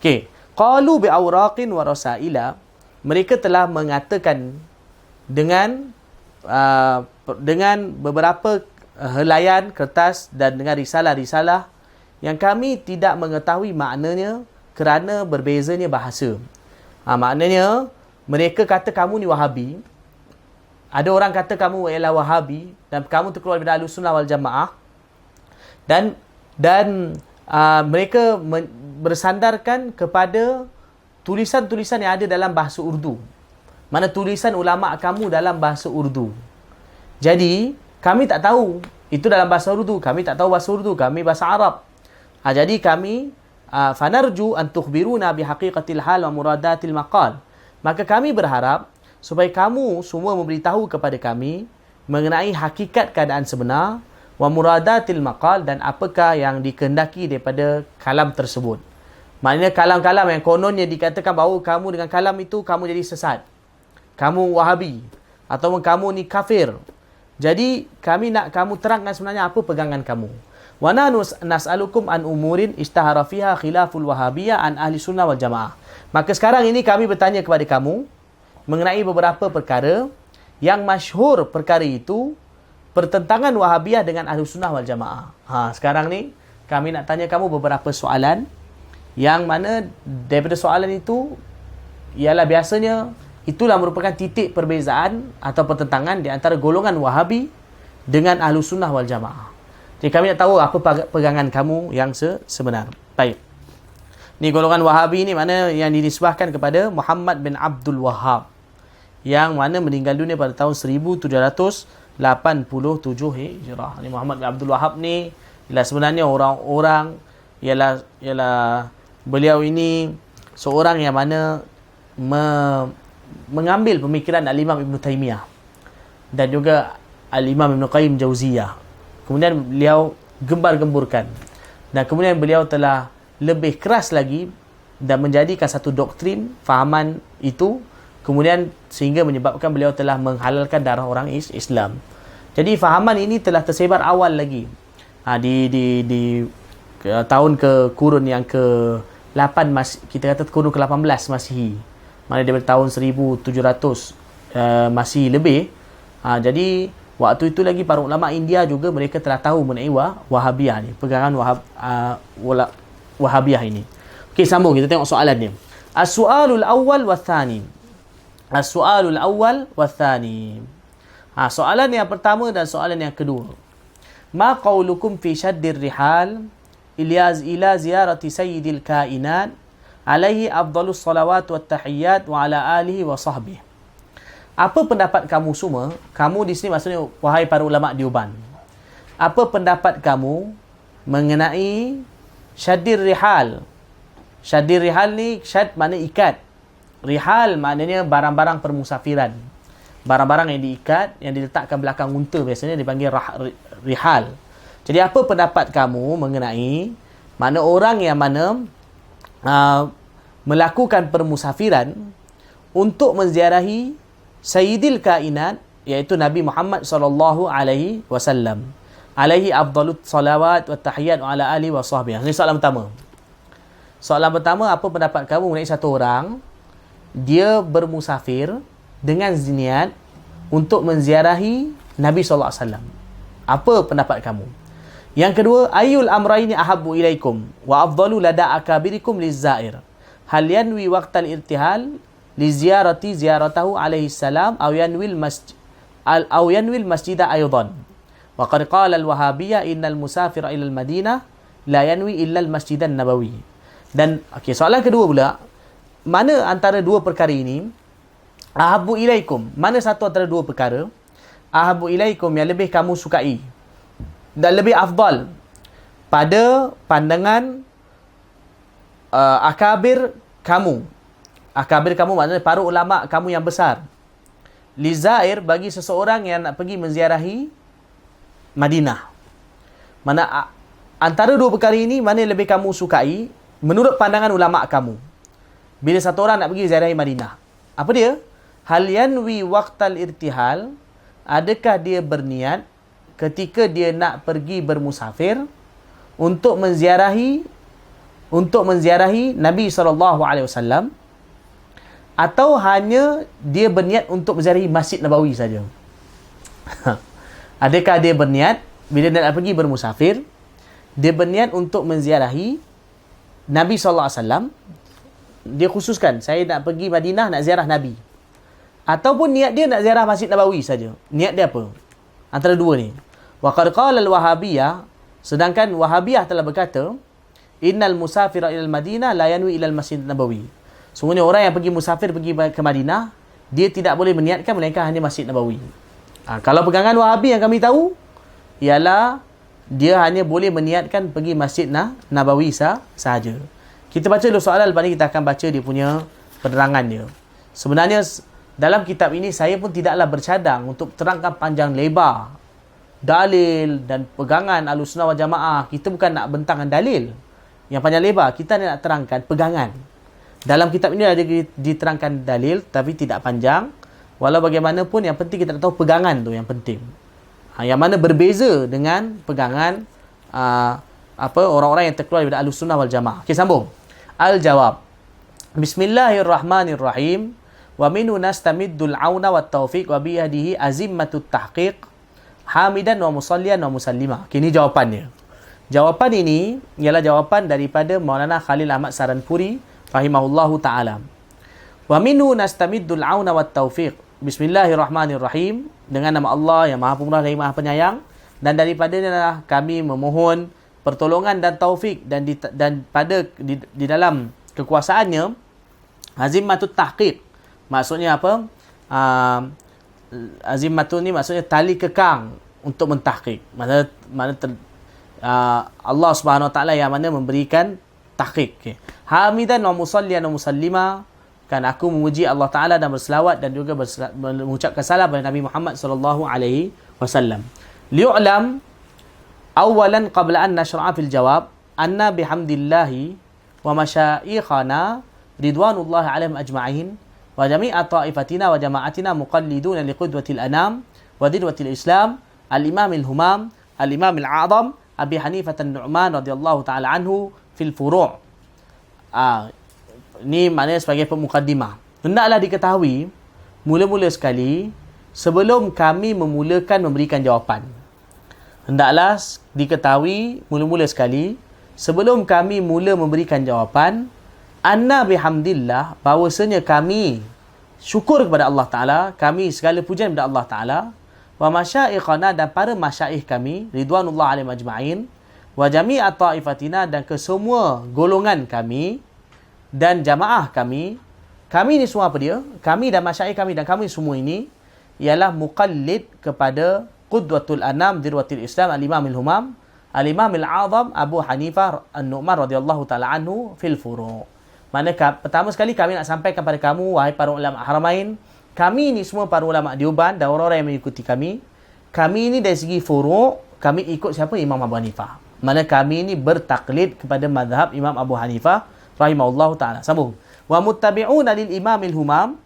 Okey. Qalu bi awraqin wa rasaila. Mereka telah mengatakan dengan beberapa helaian kertas dan dengan risalah-risalah yang kami tidak mengetahui maknanya kerana berbezanya bahasa. Maknanya mereka kata kamu ni Wahabi. Ada orang kata kamu ialah Wahabi dan kamu terkeluar daripada Ahlussunnah wal Jamaah. Dan mereka bersandarkan kepada tulisan-tulisan yang ada dalam bahasa Urdu. Mana tulisan ulama kamu dalam bahasa Urdu. Jadi, kami tak tahu itu dalam bahasa Urdu. Kami tak tahu bahasa Urdu, kami bahasa Arab. Jadi kami fanarju an tukhbiruna bihaqiqatil hal wa muradatil maqal. Maka kami berharap supaya kamu semua memberitahu kepada kami mengenai hakikat keadaan sebenar wa muradatil maqal dan apakah yang dikehendaki daripada kalam tersebut. Maknanya kalam-kalam yang kononnya dikatakan bahawa kamu dengan kalam itu kamu jadi sesat. Kamu Wahabi ataupun kamu ni kafir. Jadi kami nak kamu terangkan sebenarnya apa pegangan kamu. Wa nas'alukum an umurin istahara fiha khilaful wahabiyah an ahli sunnah wal jamaah. Maka sekarang ini kami bertanya kepada kamu mengenai beberapa perkara yang masyhur perkara itu pertentangan Wahabiyah dengan ahli sunnah wal jamaah. Sekarang ni kami nak tanya kamu beberapa soalan yang mana daripada soalan itu ialah biasanya itulah merupakan titik perbezaan atau pertentangan di antara golongan Wahabi dengan Ahlus Sunnah wal Jamaah. Jadi kami nak tahu apa pegangan kamu yang sebenar. Baik. Ni golongan Wahabi ni mana yang dinisbahkan kepada Muhammad bin Abdul Wahhab yang mana meninggal dunia pada tahun 1787 Hijrah. Ni Muhammad bin Abdul Wahhab ni ialah sebenarnya orang-orang ialah beliau ini seorang yang mana mengambil pemikiran Al-Imam Ibn Taymiyah dan juga Al-Imam Ibn Qayyim Jauziyah. Kemudian beliau gembar-gemburkan dan kemudian beliau telah lebih keras lagi dan menjadikan satu doktrin fahaman itu, kemudian sehingga menyebabkan beliau telah menghalalkan darah orang Islam. Jadi fahaman ini telah tersebar awal lagi di tahun ke kurun yang ke-8 kita kata kurun ke-18 Masihi. Mana daripada tahun 1700 masih lebih. Jadi waktu itu lagi para ulama India juga mereka telah tahu mengenai Wahabiyah ni, pegangan Wahabiyah ini. Okey, sambung kita tengok soalan ni. As-su'alul awwal wa tsani. As-su'alul awwal wa tsani. Soalan yang pertama dan soalan yang kedua. Ma qaulukum fi shaddir rihal ila ziyarati sayyidil kainat alaihi afdalus salawat wat tahiyyat wa ala alihi wa sahbihi. Apa pendapat kamu semua? Kamu di sini maksudnya wahai para ulama Deoban. Apa pendapat kamu mengenai syaddir rihal? Syaddir rihal ni syad makna ikat. Rihal maknanya barang-barang permusafiran. Barang-barang yang diikat, yang diletakkan belakang unta biasanya dipanggil rihal. Jadi apa pendapat kamu mengenai mana orang yang mana melakukan permusafiran untuk menziarahi Sayyidil Kainat, iaitu Nabi Muhammad sallallahu alaihi wasallam. Alaihi afdalut salawat wa tahiyyat wa ala alihi wa sahbihi. Ini soalan pertama. Soalan pertama, apa pendapat kamu mengenai satu orang dia bermusafir dengan niat untuk menziarahi Nabi sallallahu alaihi wasallam. Apa pendapat kamu? Yang kedua, ayul amraini ahabbu ilaikum wa afdalu lada akabirikum lizair. Hal yanwi waqtal irtihal li ziyaratahu alaihi salam aw yanwil masjida aydan. Wa qad qala al-Wahabiyyah innal musafira ila al-Madinah la yanwi illa al-Masjidan Nabawi. Dan okey, soalan kedua pula, mana antara dua perkara ini ahabbu ilaikum? Mana satu antara dua perkara ahabbu ilaikum yang lebih kamu sukai dan lebih afdal pada pandangan akabir kamu. Akabir kamu maknanya para ulama kamu yang besar. Lizair bagi seseorang yang nak pergi menziarahi Madinah. Mana antara dua perkara ini mana yang lebih kamu sukai menurut pandangan ulama kamu? Bila satu orang nak pergi ziarahi Madinah, apa dia? Hal yanwi waqtal irtihal, adakah dia berniat ketika dia nak pergi bermusafir untuk menziarahi Nabi SAW, atau hanya dia berniat untuk menziarahi Masjid Nabawi saja? Adakah dia berniat bila dia nak pergi bermusafir, dia berniat untuk menziarahi Nabi SAW, dia khususkan, saya nak pergi Madinah nak ziarah Nabi. Ataupun niat dia nak ziarah Masjid Nabawi saja. Niat dia apa? Antara dua ni. Wa qad qala al-Wahabiyah, sedangkan Wahabiyah telah berkata, innal musafira ilal Madinah la yanwi ilal Masjid Nabawi. Sungguhnya orang yang pergi musafir pergi ke Madinah, dia tidak boleh meniatkan melainkan hanya Masjid Nabawi. Kalau pegangan Wahabi yang kami tahu ialah dia hanya boleh meniatkan pergi Masjid Nabawi sahaja. Kita baca dulu soalan, lepas ni kita akan baca dia punya penerangan dia. Sebenarnya dalam kitab ini saya pun tidaklah bercadang untuk terangkan panjang lebar dalil dan pegangan Ahlussunnah wal Jamaah. Kita bukan nak bentangkan dalil yang panjang lebar, kita nak terangkan pegangan. Dalam kitab ini ada diterangkan dalil tapi tidak panjang. Walau bagaimanapun yang penting kita tahu pegangan tu yang penting. Yang mana berbeza dengan pegangan orang-orang yang terkeluar daripada Ahlussunnah wal Jamaah. Okey, sambung. Al-jawab. Bismillahirrahmanirrahim. Wa minhu nastamiddul auna wat taufiq wa biyadihi azimmatut tahqiq hamidan wa musallian wa musallima. Ini jawapannya. Jawapan ini ialah jawapan daripada Maulana Khalil Ahmad Saranpuri rahimahullahu taala. Wa minhu nastamiddul auna wat taufiq. Bismillahirrahmanirrahim, dengan nama Allah yang Maha Pemurah lagi Maha Penyayang, dan daripadanya kami memohon pertolongan dan taufik, dan di dalam kekuasaannya azimmatut tahqiq. Maksudnya apa? Azimmatun ni maksudnya tali kekang untuk mentahqiq. Allah Subhanahu Wa Taala yang mana memberikan tahqiq. Okay. Hamidan wa musallian wa musallima, kan aku memuji Allah Taala dan berselawat dan juga mengucapkan salam kepada Nabi Muhammad sallallahu alaihi wasallam. Li'ulam awalan qabla an nashra'a fil jawab anna bihamdillahi wa masyaikhana ridwanullahi alaihim ajma'in wa jami'a ta'ifatina wa jama'atina muqalliduna liqudwatil anam wa dirwatil islam al-imam al-humam al-imam al-a'zam Abi Hanifah an-Nu'man radhiyallahu ta'ala anhu fil furu'. Ini maknanya sebagai pemukaddimah. Hendaklah diketahui mula-mula sekali sebelum kami memulakan memberikan jawapan. Hendaklah diketahui mula-mula sekali sebelum kami mula memberikan jawapan, anna bihamdillah, bahawasanya kami syukur kepada Allah Ta'ala, kami segala pujian kepada Allah Ta'ala, wa masyaikhana, dan para masyaikh kami ridwanullah alaihim ajma'in, wa jami'a ta'ifatina, dan kesemua golongan kami dan jamaah kami. Kami ni semua apa dia? Kami dan masyaikh kami dan kami semua ini ialah muqallid kepada qudwatul anam dirwatil islam al-imam al-humam al-imam al-azam Abu Hanifah an-Nu'man radhiyallahu ta'ala anhu fil furu'. Mana pertama sekali kami nak sampaikan pada kamu, wahai para ulama haramain, kami ni semua para ulama Deoban dan orang-orang yang mengikuti kami. Kami ni dari segi furu', kami ikut siapa? Imam Abu Hanifah. Mana kami ni bertaklid kepada mazhab Imam Abu Hanifah rahimahullahu ta'ala. Sambung. Wa muttabi'una lil imam al-humam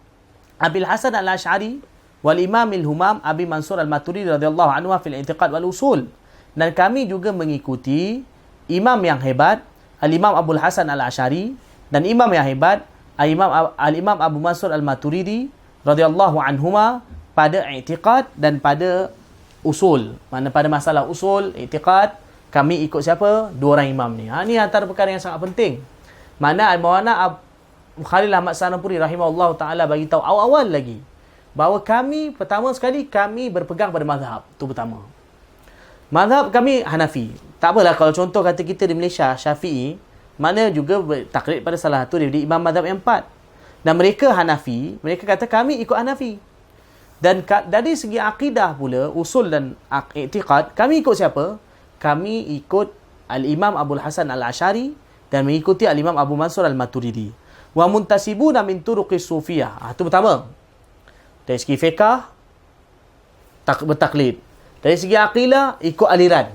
Abil Hasan al-Ash'ari wal imam al-humam Abi Mansur al-Maturidi radhiyallahu anhu fil i'tiqad wal usul. Dan kami juga mengikuti imam yang hebat al-imam Abul Hasan al-Ash'ari dan imam yang hebat al-imam Abu Mansur al-Maturidi radhiyallahu anhuma pada i'tiqad dan pada usul. Mana pada masalah usul, i'tiqad, kami ikut siapa? Dua orang imam ni. Ni antara perkara yang sangat penting. Mana Maulana Khalil Ahmad Saranpuri rahimahullah ta'ala bagi tahu awal-awal lagi bahawa kami pertama sekali kami berpegang pada mazhab. Itu pertama. Mazhab kami Hanafi. Tak apalah kalau contoh kata kita di Malaysia Syafi'i, mana juga taklid pada salah satu daripada imam mazhab yang empat. Dan mereka Hanafi, mereka kata kami ikut Hanafi. Dan dari segi akidah pula, usul dan i'tiqad, kami ikut siapa? Kami ikut Al-Imam Abul Hasan Al-Ash'ari dan mengikuti Al-Imam Abu Mansur Al-Maturidi. Wa muntasibuna min turuqis sufiyah. Itu pertama. Dari segi fiqh, bertaklid. Dari segi aqidah, ikut aliran.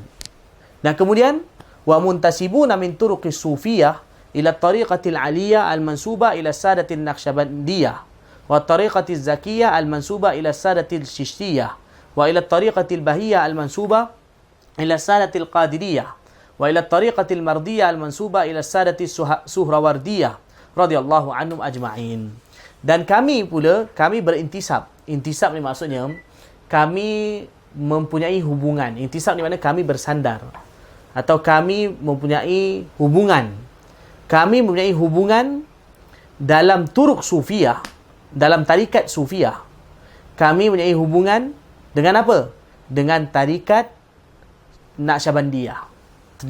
Dan kemudian, wa muntasibuna min turuqis sufiyah ila tariqatil aliyah al-mansuba ila sadatil naqsyabandiyah wa tariqatil zakiyah al-mansuba ila sadatil shishtiyah wa ila tariqatil bahiyah al-mansuba ila sadatil qadiriyah wa ila tariqatil mardiyah al-mansuba ila sadatil suhrawardiyah radhiyallahu anhum ajma'in. Dan kami pula, kami berintisab. Intisab ni maksudnya kami mempunyai hubungan. Intisab ni maknanya kami bersandar atau kami mempunyai hubungan. Kami mempunyai hubungan dalam turuk sufiyah, dalam tarikat sufiyah, kami mempunyai hubungan dengan apa? Dengan tarikat Naqsyabandiyah.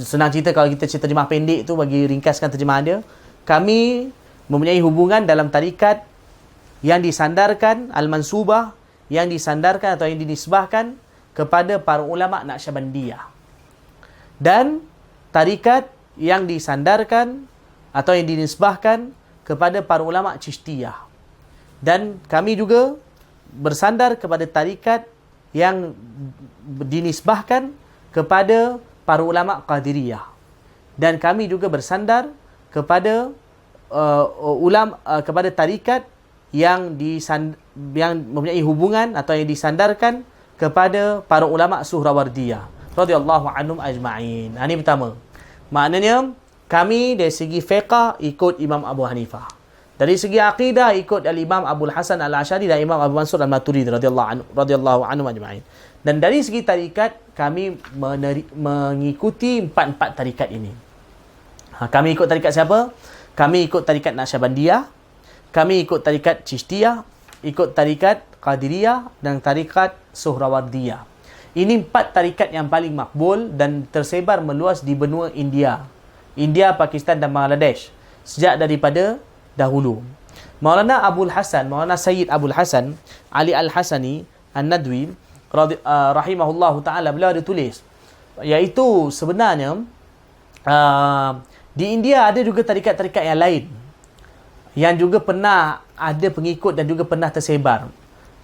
Senang cerita kalau kita cerita terjemah pendek tu, bagi ringkaskan terjemahan dia, kami mempunyai hubungan dalam tarikat yang disandarkan Al-Mansubah, yang disandarkan atau yang dinisbahkan kepada para ulama Naqsyabandiyah, dan tarikat yang disandarkan atau yang dinisbahkan kepada para ulama Chistiyah. Dan kami juga bersandar kepada tarikat yang dinisbahkan kepada para ulama Qadiriyah. Dan kami juga bersandar kepada kepada tarikat yang mempunyai hubungan atau yang disandarkan kepada para ulama Suhrawardiyah radhiyallahu anhum ajma'in. Ini pertama. Maknanya kami dari segi fiqh ikut Imam Abu Hanifah. Dari segi akidah ikut Al-Imam Abul Hasan Al-Asy'ari dan Imam Abu Mansur Al-Maturidi radhiyallahu anhum ajma'in. Dan dari segi tarikat kami mengikuti empat tarikat ini. Kami ikut tarikat siapa? Kami ikut tarikat Naqsyabandiyah, kami ikut tarikat Chistiyah, ikut tarikat Qadiriyah dan tarikat Suhrawardiyah. Ini empat tarikat yang paling makbul dan tersebar meluas di benua India, Pakistan dan Bangladesh sejak daripada dahulu. Maulana Sayyid Abul Hasan Ali Al-Hasani An-Nadwi rahimahullahu ta'ala, beliau ada tulis, iaitu sebenarnya di India ada juga tarikat-tarikat yang lain yang juga pernah ada pengikut dan juga pernah tersebar,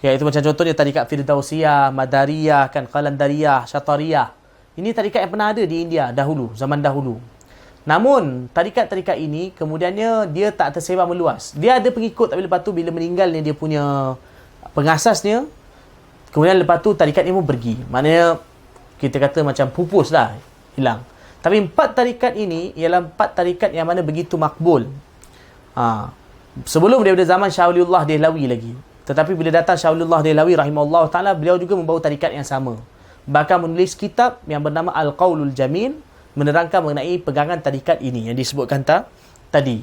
iaitu macam contohnya tarikat Firdausiyah, Madariyah, Qalandariyah, Syatariyah. Ini tarikat yang pernah ada di India dahulu, zaman dahulu. Namun tarikat-tarikat ini kemudiannya dia tak tersebar meluas. Dia ada pengikut, tapi lepas tu bila meninggalnya dia punya pengasasnya, kemudian lepas tu tarikat ni pun pergi. Maknanya kita kata macam pupus lah, hilang. Tapi empat tarikat ini ialah empat tarikat yang mana begitu makbul. Sebelum daripada zaman Syah Waliullah Dehlawi lagi. Tetapi bila datang Syah Waliullah Dehlawi rahimahullah ta'ala, beliau juga membawa tarikat yang sama. Bahkan menulis kitab yang bernama Al-Qaulul Jamil, menerangkan mengenai pegangan tarikat ini yang disebutkan tadi.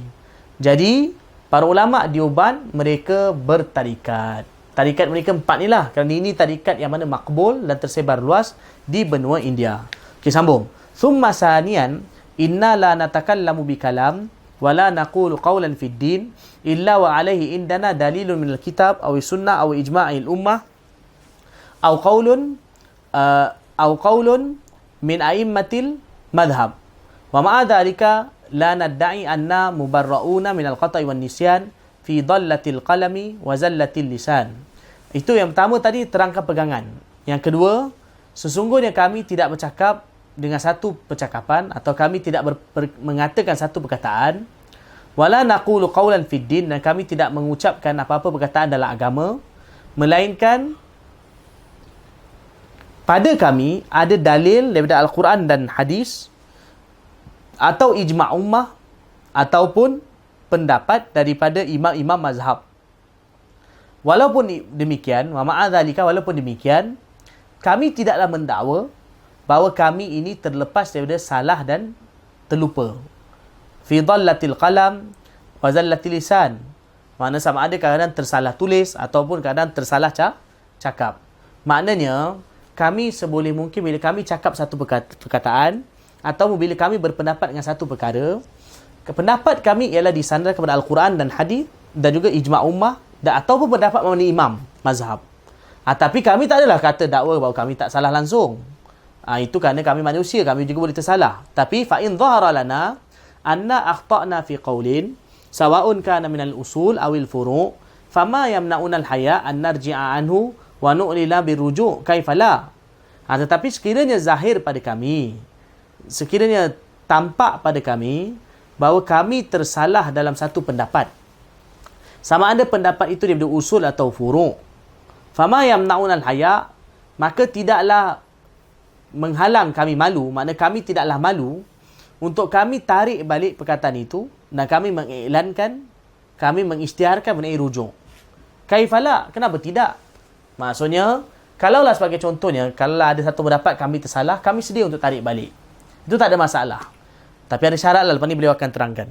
Jadi, para ulama' Dioban, mereka bertarikat. Tarikat mereka empat ni lah. Kerana ini tarikat yang mana makbul dan tersebar luas di benua India. Okay, sambung. Thumma saniyan, inna la natakallamu bikalam, wala naqulu qawlan fid din, illa wa alaihi indana dalilun minal kitab, awi sunnah, awi ijma'il ummah, aw qawlun min a'immatil madhab. Wa ma'a dhalika la nadda'i anna mubarra'una minal qata'i wan nisyan fi dhallatil qalami wa zallatil lisan. Itu yang pertama tadi, terangkan pegangan. Yang kedua, sesungguhnya kami tidak bercakap dengan satu percakapan atau kami tidak mengatakan satu perkataan. Wala naqulu qawlan fid din, dan kami tidak mengucapkan apa-apa perkataan dalam agama, melainkan pada kami ada dalil daripada Al-Quran dan hadis atau ijma' ummah ataupun pendapat daripada imam-imam mazhab. Walaupun demikian, wa ma'adzalika, walaupun demikian, kami tidaklah mendakwa bahawa kami ini terlepas daripada salah dan terlupa. Fi dhallatil qalam wa zallatil lisan. Maknanya sama ada kadang tersalah tulis ataupun kadang tersalah cakap. Maknanya kami seboleh mungkin bila kami cakap satu perkataan atau bila kami berpendapat dengan satu perkara, pendapat kami ialah disandar kepada Al-Quran dan hadis dan juga ijma' ummah dan ataupun pendapat mengenai imam mazhab. Tapi kami tak adalah kata dakwa bahawa kami tak salah langsung. Itu kerana kami manusia, kami juga boleh tersalah. Tapi fa in dhahara lana anna akhta'na fi qawlin sawa'un kana minal usul awil furu' fama yamna'una al-haya an narji'a anhu wa nu'lila biruju' kaifala. Tetapi sekiranya zahir pada kami, sekiranya tampak pada kami bahawa kami tersalah dalam satu pendapat, sama ada pendapat itu daripada usul atau furu', fama yamna'una al-haya, maka tidaklah menghalang kami malu, maknanya kami tidaklah malu untuk kami tarik balik perkataan itu dan kami mengiklankan, kami mengisytiharkan mengenai rujuk. Kaifala, kenapa tidak? Maksudnya, kalaulah sebagai contohnya, kalau ada satu pendapat kami tersalah, kami sedia untuk tarik balik. Itu tak ada masalah. Tapi ada syarat lah, lepas ni beliau akan terangkan.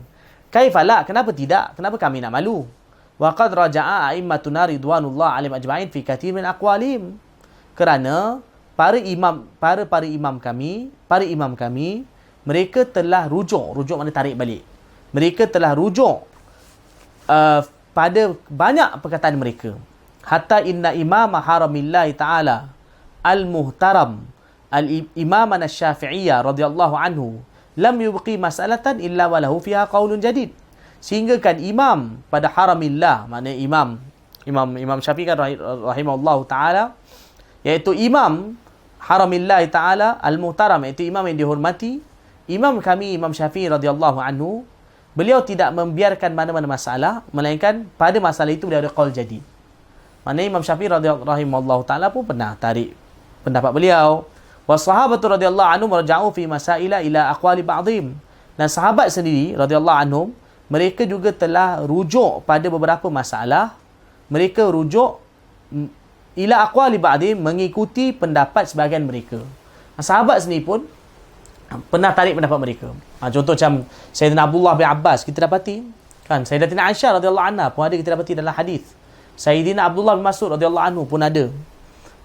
Kaifala, kenapa tidak? Kenapa kami nak malu? Wa qad raja'a a'immatuna ridwanullah alim ajma'in fi kathir min aqwalim. Kerana para imam kami, mereka telah rujuk mana tarik balik. Mereka telah rujuk pada banyak perkataan mereka. Hatta inna imam haramillahi ta'ala al-muhtaram al-imam asy-Syafi'iyya radhiyallahu anhu lam yubqi mas'alatan illa walahu fiha qaulun jadid. Sehingga kan imam pada haramillah, maknanya imam Syafi'i kan rahimahullahu ta'ala, iaitu imam haramillah ta'ala al-muhtaram, iaitu imam yang dihormati, imam kami Imam Syafi'i radhiyallahu anhu, beliau tidak membiarkan mana-mana masalah, melainkan pada masalah itu beliau ada qaul jadid. Maknanya Imam Syafi'i rahimahullahu ta'ala pun pernah tarik pendapat beliau. Wassahabatu radhiyallahu anhum raja'u fi masaila ila aqwali ba'dhim. Dan sahabat sendiri radhiyallahu anhum, mereka juga telah rujuk pada beberapa masalah. Mereka rujuk ila aqwali ba'dhim, mengikuti pendapat sebahagian mereka. Sahabat sendiri pun pernah tarik pendapat mereka. Contoh macam Sayyidina Abdullah bin Abbas, kita dapati kan. Sayyidatina Aisyah radhiyallahu anha pun ada kita dapati dalam hadis. Sayyidina Abdullah bin Mas'ud radhiyallahu anhu pun ada.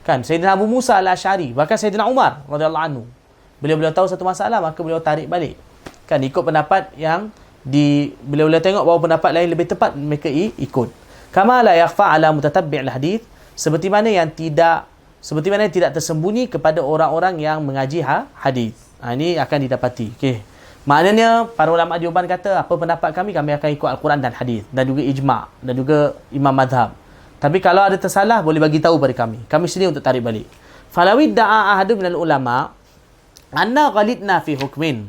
Kan, Sayyidina Abu Musa al-Asy'ari, bahkan Sayyidina Umar radhiyallahu anhu. Beliau tahu satu masalah, maka beliau tarik balik. Kan, ikut pendapat yang beliau tengok bahawa pendapat lain lebih tepat, mereka ikut. Kama la yakhfa ala mutatabbi' al-hadith, seperti mana yang tidak tersembunyi kepada orang-orang yang mengaji hadis. Ini akan didapati. Okey. Maknanya para ulama Deoban kata, apa pendapat kami akan ikut Al-Quran dan hadis, dan juga ijma' dan juga imam madhab. Tapi kalau ada tersalah, boleh bagi tahu pada kami. Kami sendiri untuk tarik balik. Falawid da'a ahadu minal ulama anna ghalidna fi hukmin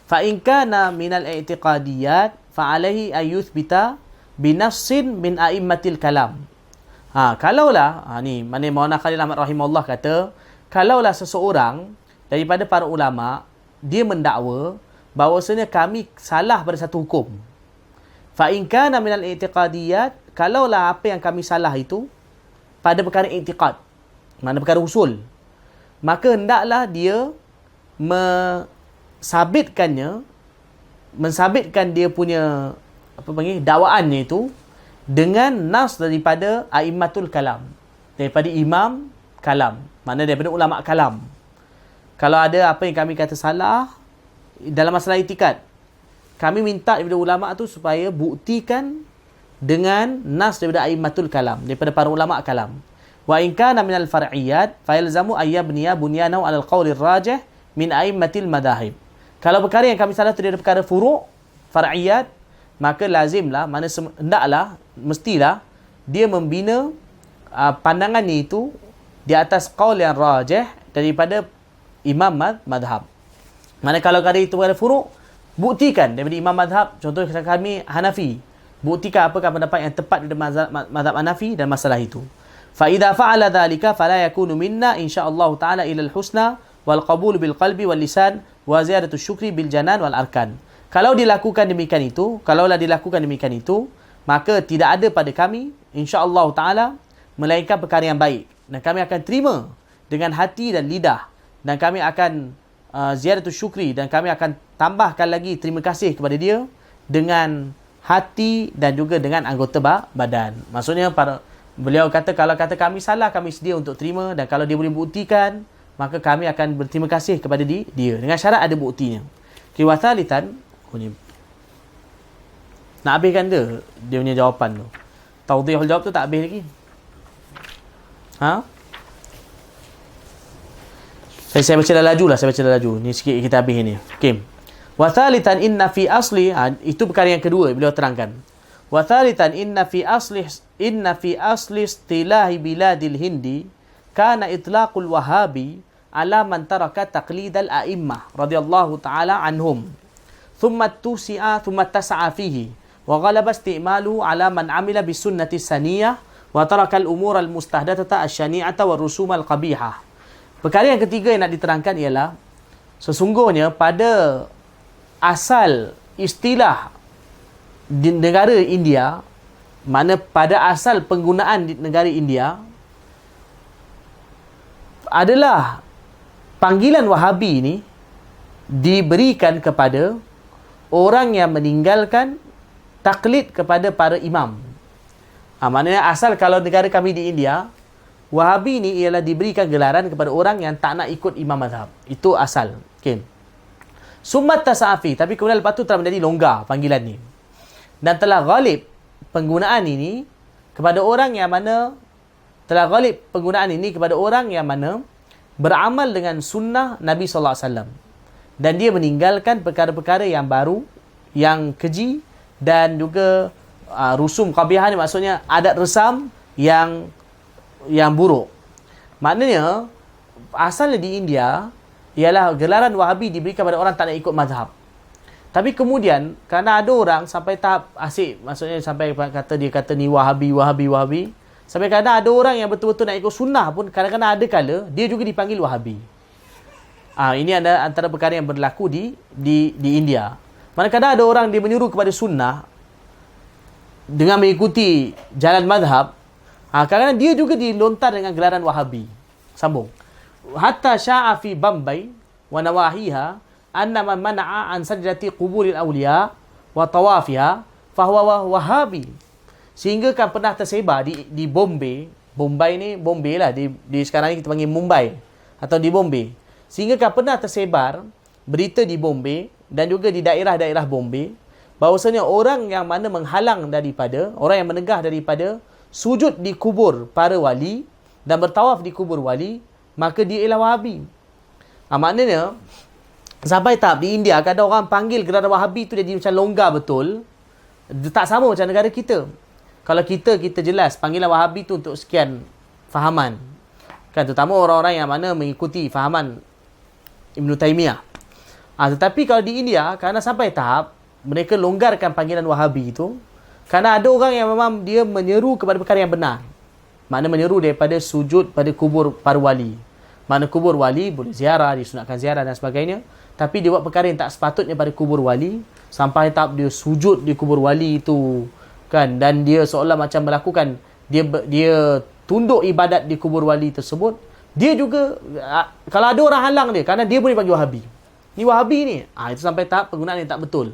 fa in kana minal i'tiqadiyat fa alaihi ayuthbita binafsin min a'immatil kalam. Kalaulah ni mana Maulana Khalil Ahmad rahimahullah kata, kalaulah seseorang daripada para ulama dia mendakwa bahawasanya kami salah pada satu hukum. Fa in kana minal i'tiqadiyat, kalaulah apa yang kami salah itu pada perkara i'tiqad, mana perkara usul, maka hendaklah dia mensabitkan dia punya dakwaannya itu dengan nas daripada a'immatul kalam, daripada imam kalam, mana daripada ulama kalam. Kalau ada apa yang kami kata salah dalam masalah i'tikad, kami minta daripada ulama tu supaya buktikan dengan nas daripada a'immatul kalam, daripada para ulama kalam. Wa in kana minal far'iyat fa yalzamu ayyabniya bunyanahu 'ala al-qawl ar-rajih min a'immatil madahib. Kalau perkara yang kami salah itu daripada perkara furu' far'iyat, maka lazimlah, mestilah dia membina pandangannya itu di atas qaul yang rajih daripada imam madhab. Mana kalau perkara itu perkara furu', buktikan daripada imam madhab. Contoh kami Hanafi, buktikan apakah pendapat yang tepat dari mazhab Hanafi dan masalah itu. Fa idza fa'ala dhalika fala yakunu minna insyaallah taala ila al-husna wal qabul bil qalbi wal lisan wa ziyadatu syukri bil janan wal arkan. Kalaulah dilakukan demikian itu, maka tidak ada pada kami insyaallah taala melainkan perkara yang baik, dan kami akan terima dengan hati dan lidah, dan kami akan ziyadatu syukri, dan kami akan tambahkan lagi terima kasih kepada dia dengan hati dan juga dengan anggota badan. Maksudnya beliau kata, kalau kata kami salah, kami sedia untuk terima, dan kalau dia boleh buktikan, maka kami akan berterima kasih kepada dia dengan syarat ada buktinya. Kiwathalitan, nak habiskan dia punya jawapan tu. Tawdihul jawab tu tak habis lagi. Saya baca dah laju. Ni sikit kita habis ni. Okey. Wa thalithan inna fi asli, itu perkara yang kedua beliau terangkan. Wa thalithan inna fi asli istilahi biladil hindi kana itlaqul wahabi ala man taraka taqlidal a'immah radhiyallahu ta'ala anhum thumma tasa'a fihi wa ghalaba isti'maluhu ala man amila bisunnati saniyah wa taraka al-umur al-mustahdathata asy-syani'ata wa rusum al-qabihah. Perkara yang ketiga yang nak diterangkan ialah, sesungguhnya pada asal istilah di negara India, mana pada asal penggunaan di negara India adalah panggilan Wahabi ini diberikan kepada orang yang meninggalkan taklid kepada para imam. Maknanya asal kalau negara kami di India, Wahabi ni ialah diberikan gelaran kepada orang yang tak nak ikut imam mazhab. Itu asal. Okay. Summat tasa'afi, tapi kemudian lepas tu telah menjadi longgar panggilan ni. Dan telah ghalib penggunaan ini kepada orang yang mana beramal dengan sunnah Nabi sallallahu alaihi wasallam. Dan dia meninggalkan perkara-perkara yang baru, yang keji dan juga rusum qabihah ni maksudnya adat resam yang buruk. Maknanya asalnya di India ialah gelaran Wahabi diberikan kepada orang tak nak ikut mazhab. Tapi kemudian kerana ada orang sampai tahap asyik, maksudnya sampai dia kata ni Wahabi. Sampai kadang ada orang yang betul-betul nak ikut sunnah pun kadang-kadang ada kala dia juga dipanggil Wahabi. Ini ada antara perkara yang berlaku di India. Kadang-kadang ada orang dia menyuruh kepada sunnah dengan mengikuti jalan mazhab. Kadang-kadang dia juga dilontar dengan gelaran Wahabi. Sambung. Hatta sya'a fi Bombay wa nawahiha anna man mana'a an sajdati quburil awliya wa tawafiha fahuwa Wahabi. Sehingga kan pernah tersebar di Bombay. Bombay lah. Di sekarang ni kita panggil Mumbai. Atau di Bombay. Sehingga kan pernah tersebar berita di Bombay dan juga di daerah-daerah Bombay bahawasanya orang yang mana menghalang daripada, orang yang menegah daripada sujud di kubur para wali dan bertawaf di kubur wali, maka dia ialah Wahabi. Maknanya sampai tahap di India kadang orang panggil gerakan Wahabi tu jadi macam longgar betul. Tak sama macam negara kita. Kalau kita jelas panggilan Wahabi tu untuk sekian fahaman. Kan terutama orang-orang yang mana mengikuti fahaman Ibn Taymiyah. Tetapi kalau di India kerana sampai tahap mereka longgarkan panggilan Wahabi itu kerana ada orang yang memang dia menyeru kepada perkara yang benar. Makna menyeru daripada sujud pada kubur para wali. Makna kubur wali boleh ziarah, disunatkan ziarah dan sebagainya. Tapi dia buat perkara yang tak sepatutnya pada kubur wali. Sampai tahap dia sujud di kubur wali itu. Kan? Dan dia seolah macam melakukan, dia tunduk ibadat di kubur wali tersebut. Dia juga, kalau ada orang halang dia, kerana dia boleh panggil Wahabi. Ni Wahabi ni. Itu sampai tahap penggunaan yang tak betul.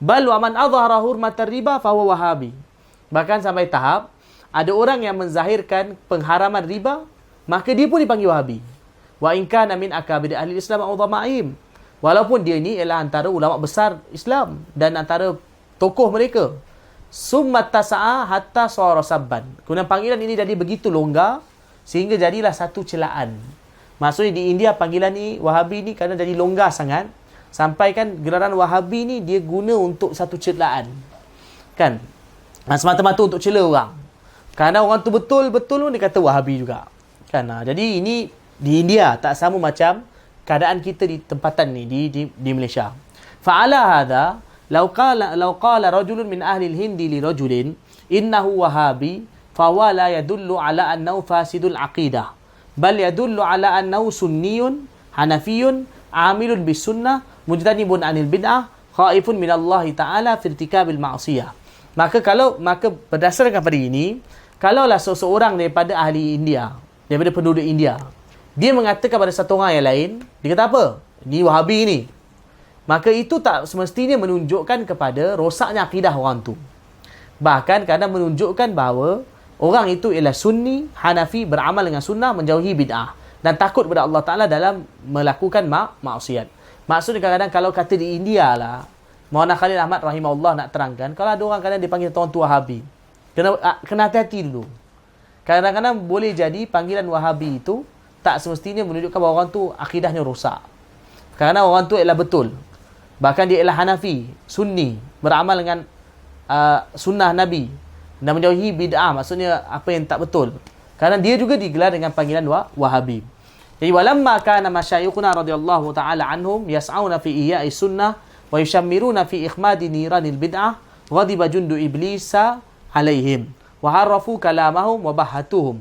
Bal wa man adhara hurmatar riba fahuwa Wahabi. Bahkan sampai tahap ada orang yang menzahirkan pengharaman riba, maka dia pun dipanggil Wahabi. Wa in kana min akabir ahli Islam au dhama'im. Walaupun dia ni ialah antara ulama besar Islam dan antara tokoh mereka. Summa tasa'a hatta sara sabban. Kemudian panggilan ini jadi begitu longgar sehingga jadilah satu celaan. Maksudnya di India panggilan ni Wahabi ni kerana jadi longgar sangat. Sampai kan gelaran Wahabi ni dia guna untuk satu celaan. Kan? Semata-mata untuk cela orang. Kerana orang tu betul-betul dia kata Wahabi juga. Kan? Jadi ini di India tak sama macam keadaan kita di tempatan ni di Malaysia. Fa'ala hadha law qala rajulun min ahli al-hindi li rajulin innahu Wahabi fahuwa la yadullu ala annahu fasidul aqidah bal yadullu ala annahu sunniyun hanafiyun amilun bis sunnah mujtanibun anil bid'ah khaifun min Allah Ta'ala fi irtikabil ma'siyah. Maka berdasarkan pada ini, kalaulah seseorang daripada ahli India, daripada penduduk India, dia mengatakan pada satu orang yang lain, dia kata apa? Ni Wahabi ni. Maka itu tak semestinya menunjukkan kepada rosaknya akidah orang tu. Bahkan kadang menunjukkan bahawa orang itu ialah sunni, Hanafi, beramal dengan sunnah, menjauhi bid'ah dan takut kepada Allah Ta'ala dalam melakukan maksiat. Maksudnya kadang-kadang kalau kata di India lah, Maulana Khalil Ahmad rahimahullah nak terangkan, kalau ada orang kadang dipanggil orang tu Wahabi, kena hati-hati dulu. Kadang-kadang boleh jadi panggilan Wahabi itu tak semestinya menunjukkan bahawa orang tu akidahnya rosak. Kerana orang tu ialah betul. Bahkan dia ialah Hanafi, Sunni, beramal dengan sunnah Nabi dan menjauhi bid'ah, maksudnya apa yang tak betul. Kerana dia juga digelar dengan panggilan Wahabi. Jadi walamma kana masyayikhuna radhiyallahu ta'ala anhum yas'auna fi ihya'i sunnah wa yushammiruna fi ikhmadi niranil bid'ah ghadiba jundu iblisa alaihim wa harrafu kalamahum wa bahatuhum.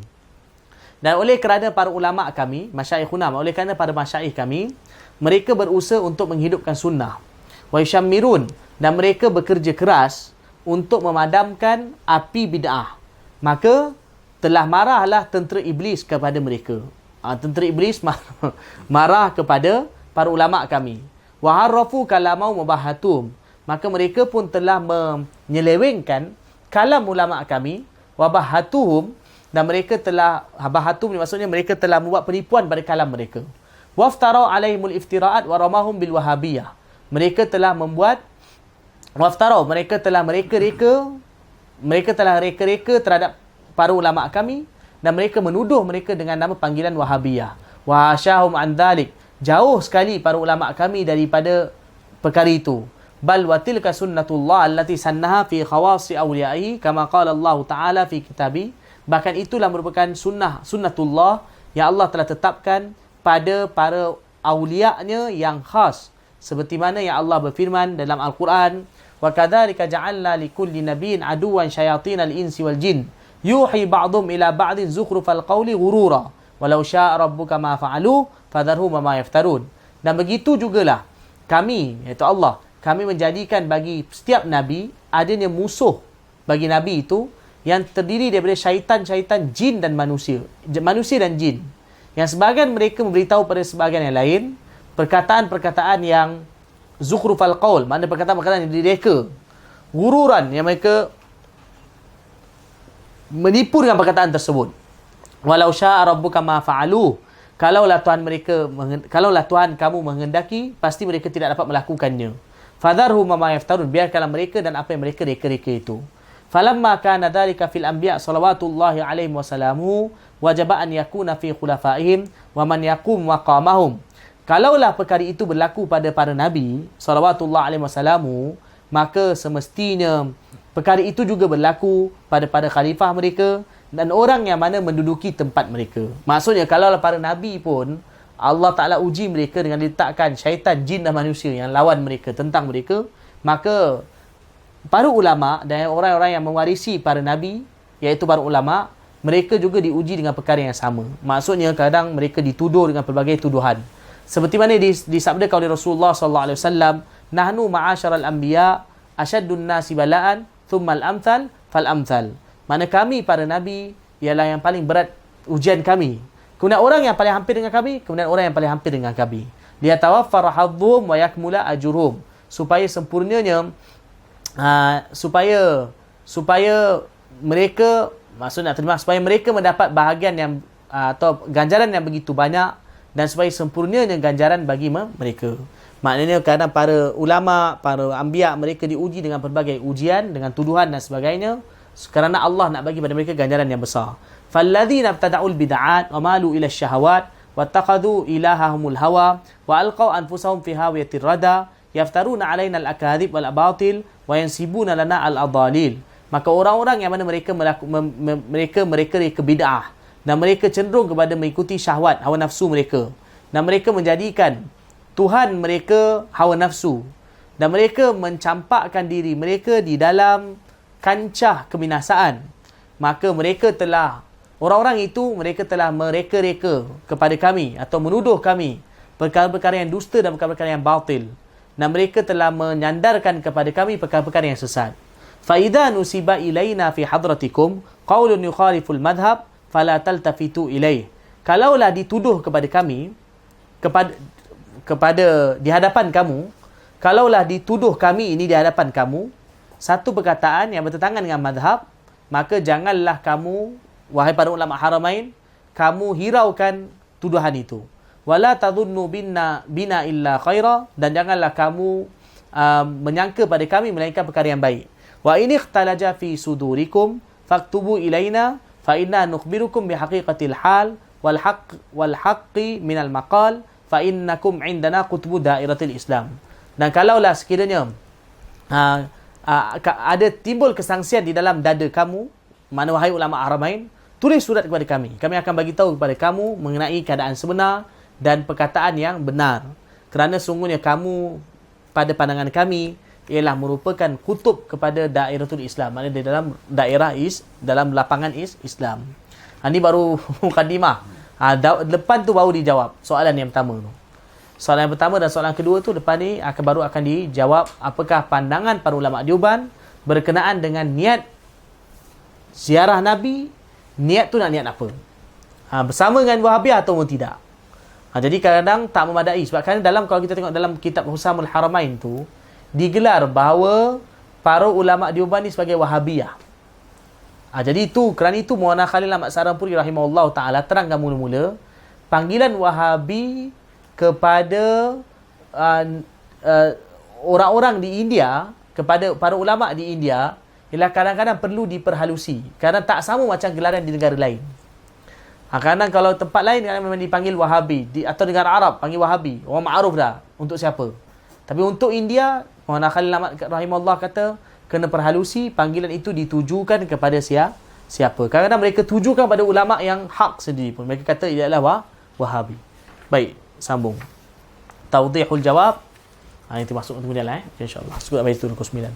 Dan oleh kerana para ulama kami, masyayikhuna, oleh kerana para masyaikh kami, mereka berusaha untuk menghidupkan sunnah. Wa yushammirun, dan mereka bekerja keras untuk memadamkan api bid'ah. Maka telah marahlah tentera iblis kepada mereka. Tentera iblis marah kepada para ulama kami. Wa harrafu kalamahum wa bahatum. maka mereka pun telah menyelewengkan kalam ulama kami, wabahatuhum, dan mereka telah, bahatum maksudnya mereka telah membuat penipuan pada kalam mereka. Waftarau alaihimul iftiraat wa ramahum bil wahabiyah. Mereka telah membuat waftarau, mereka telah reka-reka terhadap para ulama kami, dan mereka menuduh mereka dengan nama panggilan Wahabiyah. Wa hasyahum an dzalik. Jauh sekali para ulama kami daripada perkara itu. Bal wa tilka sunnatullah allati sannaha fi khawasi awliyaihi kama qala Allah Taala fi kitabi. Bahkan itulah merupakan sunnatullah yang Allah telah tetapkan pada para awliya-Nya yang khas, seperti mana yang Allah berfirman dalam Al-Quran, wa kadzalika ja'alna likulli nabiyyin aduwan syayatinal insi wal jin yuhi ba'dhum ila ba'din zukhrufal qawli ghurura walau syaa rabbuka ma fa'alu fadharhum ma yaftarun. Dan begitu jugalah kami, iaitu Allah, kami menjadikan bagi setiap nabi adanya musuh bagi nabi itu yang terdiri daripada syaitan-syaitan jin dan manusia dan jin, yang sebahagian mereka memberitahu pada sebahagian yang lain perkataan-perkataan yang zukhrufal qaul, makna perkataan-perkataan yang direka, gururan, yang mereka menipu dengan perkataan tersebut. Walau syaa rabbuka ma fa'alu, kalaulah Tuhan kamu menghendaki, pasti mereka tidak dapat melakukannya. Fadharhum ma yaftarun, biarkanlah mereka dan apa yang mereka reka-reka itu. Falamma kana dhalika fil anbiya salawatullahi alaihi wasallamu wajaba an yakuna fi khulafaihim wa man yaqum maqamahum. Kalaulah perkara itu berlaku pada para nabi salawatullah alaihi wasallamu, maka semestinya perkara itu juga berlaku pada khalifah mereka dan orang yang mana menduduki tempat mereka. Maksudnya kalaulah para nabi pun Allah Ta'ala uji mereka dengan diletakkan syaitan, jin dan manusia yang lawan mereka, tentang mereka, maka para ulama dan orang-orang yang mewarisi para nabi, iaitu para ulama, mereka juga diuji dengan perkara yang sama. Maksudnya kadang mereka dituduh dengan pelbagai tuduhan. Seperti mana disabdakan oleh Rasulullah sallallahu alaihi wasallam, nahnu ma'asyaral anbiya asyaddun nasi bala'an thummal amthal fal amthal. Mana kami para nabi ialah yang paling berat ujian kami. Kemudian orang yang paling hampir dengan kami, kemudian orang yang paling hampir dengan kami. Liyatawaffar hadhum wa yakmula ajruhum. Supaya sempurnanya supaya mereka, maksudnya supaya mereka mendapat bahagian yang atau ganjaran yang begitu banyak, dan supaya sempurnanya ganjaran bagi mereka. Maknanya kadang para ulama, para anbiya, mereka diuji dengan pelbagai ujian, dengan tuduhan dan sebagainya, kerana Allah nak bagi pada mereka ganjaran yang besar. Falladzina ibtada'ul bid'at wa malu ila syahawat wattaqadu ilahahumul hawa wa alqaw anfusahum fi hawiyatir rada yaftaruna alaina al-akadzib wal abatil wa yansibuna lana al-adalil. Maka orang-orang yang mana mereka mereka bid'ah, dan mereka cenderung kepada mengikuti syahwat, hawa nafsu mereka, dan mereka menjadikan Tuhan mereka hawa nafsu, dan mereka mencampakkan diri mereka di dalam kancah kebinasaan. Maka orang-orang itu mereka telah mereka-reka kepada kami atau menuduh kami perkara-perkara yang dusta dan perkara-perkara yang batil, dan mereka telah menyandarkan kepada kami perkara-perkara yang sesat. Fa idza nusiba ilaina fi hadratikum qaulun yukhaliful madhhab fala taltafitu ilaih. Kalaulah dituduh kepada kami, kepada di hadapan kamu, kalaulah dituduh kami ini di hadapan kamu satu perkataan yang bertentangan dengan madhab, maka janganlah kamu, wahai para ulama haramain, kamu hiraukan tuduhan itu. Wala tadhunnu bina illa khaira, dan janganlah kamu menyangka pada kami melainkan perkara yang baik. Wa in ikhtalaja fi sudurikum faktubu ilaina fa inna nukhbirukum bi haqiqatil hal wal haqqi minal maqal fa innakum indana qutbu dairatil Islam. Dan kalaulah sekiranya ada timbul kesangsian di dalam dada kamu, mana wahai ulama haramain, tulis surat kepada kami. Kami akan bagi tahu kepada kamu mengenai keadaan sebenar dan perkataan yang benar. Kerana sungguhnya kamu pada pandangan kami ialah merupakan kutub kepada dairatul Islam, maknanya di dalam daerah dalam lapangan Islam. Ini baru mukadimah. Depan tu baru dijawab soalan yang pertama tu. Soalan yang pertama dan soalan kedua tu depan ni baru akan dijawab, apakah pandangan para ulama Deoban berkenaan dengan niat ziarah Nabi. Niat tu nak niat apa? Bersama dengan Wahabiyah atau tidak? Jadi kadang-kadang tak memadai. Sebab kan kalau kita tengok dalam kitab Husamul Haramain tu, digelar bahawa para ulama Deoban ni sebagai Wahabiyah. Jadi kerana itu Maulana Khalil Ahmad Sarampuri rahimahullah ta'ala terangkan mula-mula, panggilan Wahabi kepada orang-orang di India, kepada para ulama di India, ialah kadang-kadang perlu diperhalusi. Kerana tak sama macam gelaran di negara lain. Kadang kalau tempat lain kadang memang dipanggil Wahabi, atau negara Arab panggil Wahabi, orang ma'ruf dah untuk siapa. Tapi untuk India, Maulana Khalil Ahmad rahimahullah kata, kena perhalusi, panggilan itu ditujukan kepada siapa. Kadang-kadang mereka tujukan pada ulama yang hak sendiri pun. Mereka kata ia adalah Wahabi. Baik, sambung. Tawdihul jawab. Itu masuk kemudian lah insya-Allah. Sebut ayat 29.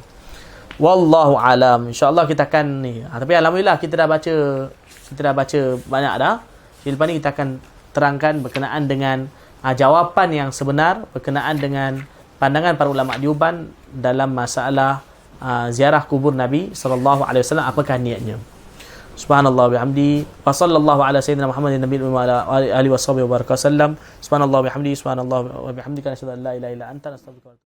Wallahu alam. Insya-Allah kita akan ni. Tapi alhamdulillah kita dah baca banyak dah. Lepas ni kita akan terangkan berkenaan dengan jawapan yang sebenar berkenaan dengan pandangan para ulama Deoban dalam masalah ziarah kubur Nabi sallallahu alaihi wasallam, apakah niatnya. Subhanallah bihamdi wa sallallahu ala sayyidina Muhammadin nabiyil ummi wa ala alihi wa sahbihi wa baraka sallam. Subhanallah bihamdi subhanallah wa bihamdika asyhadu an la ilaha illa anta astaghfiruka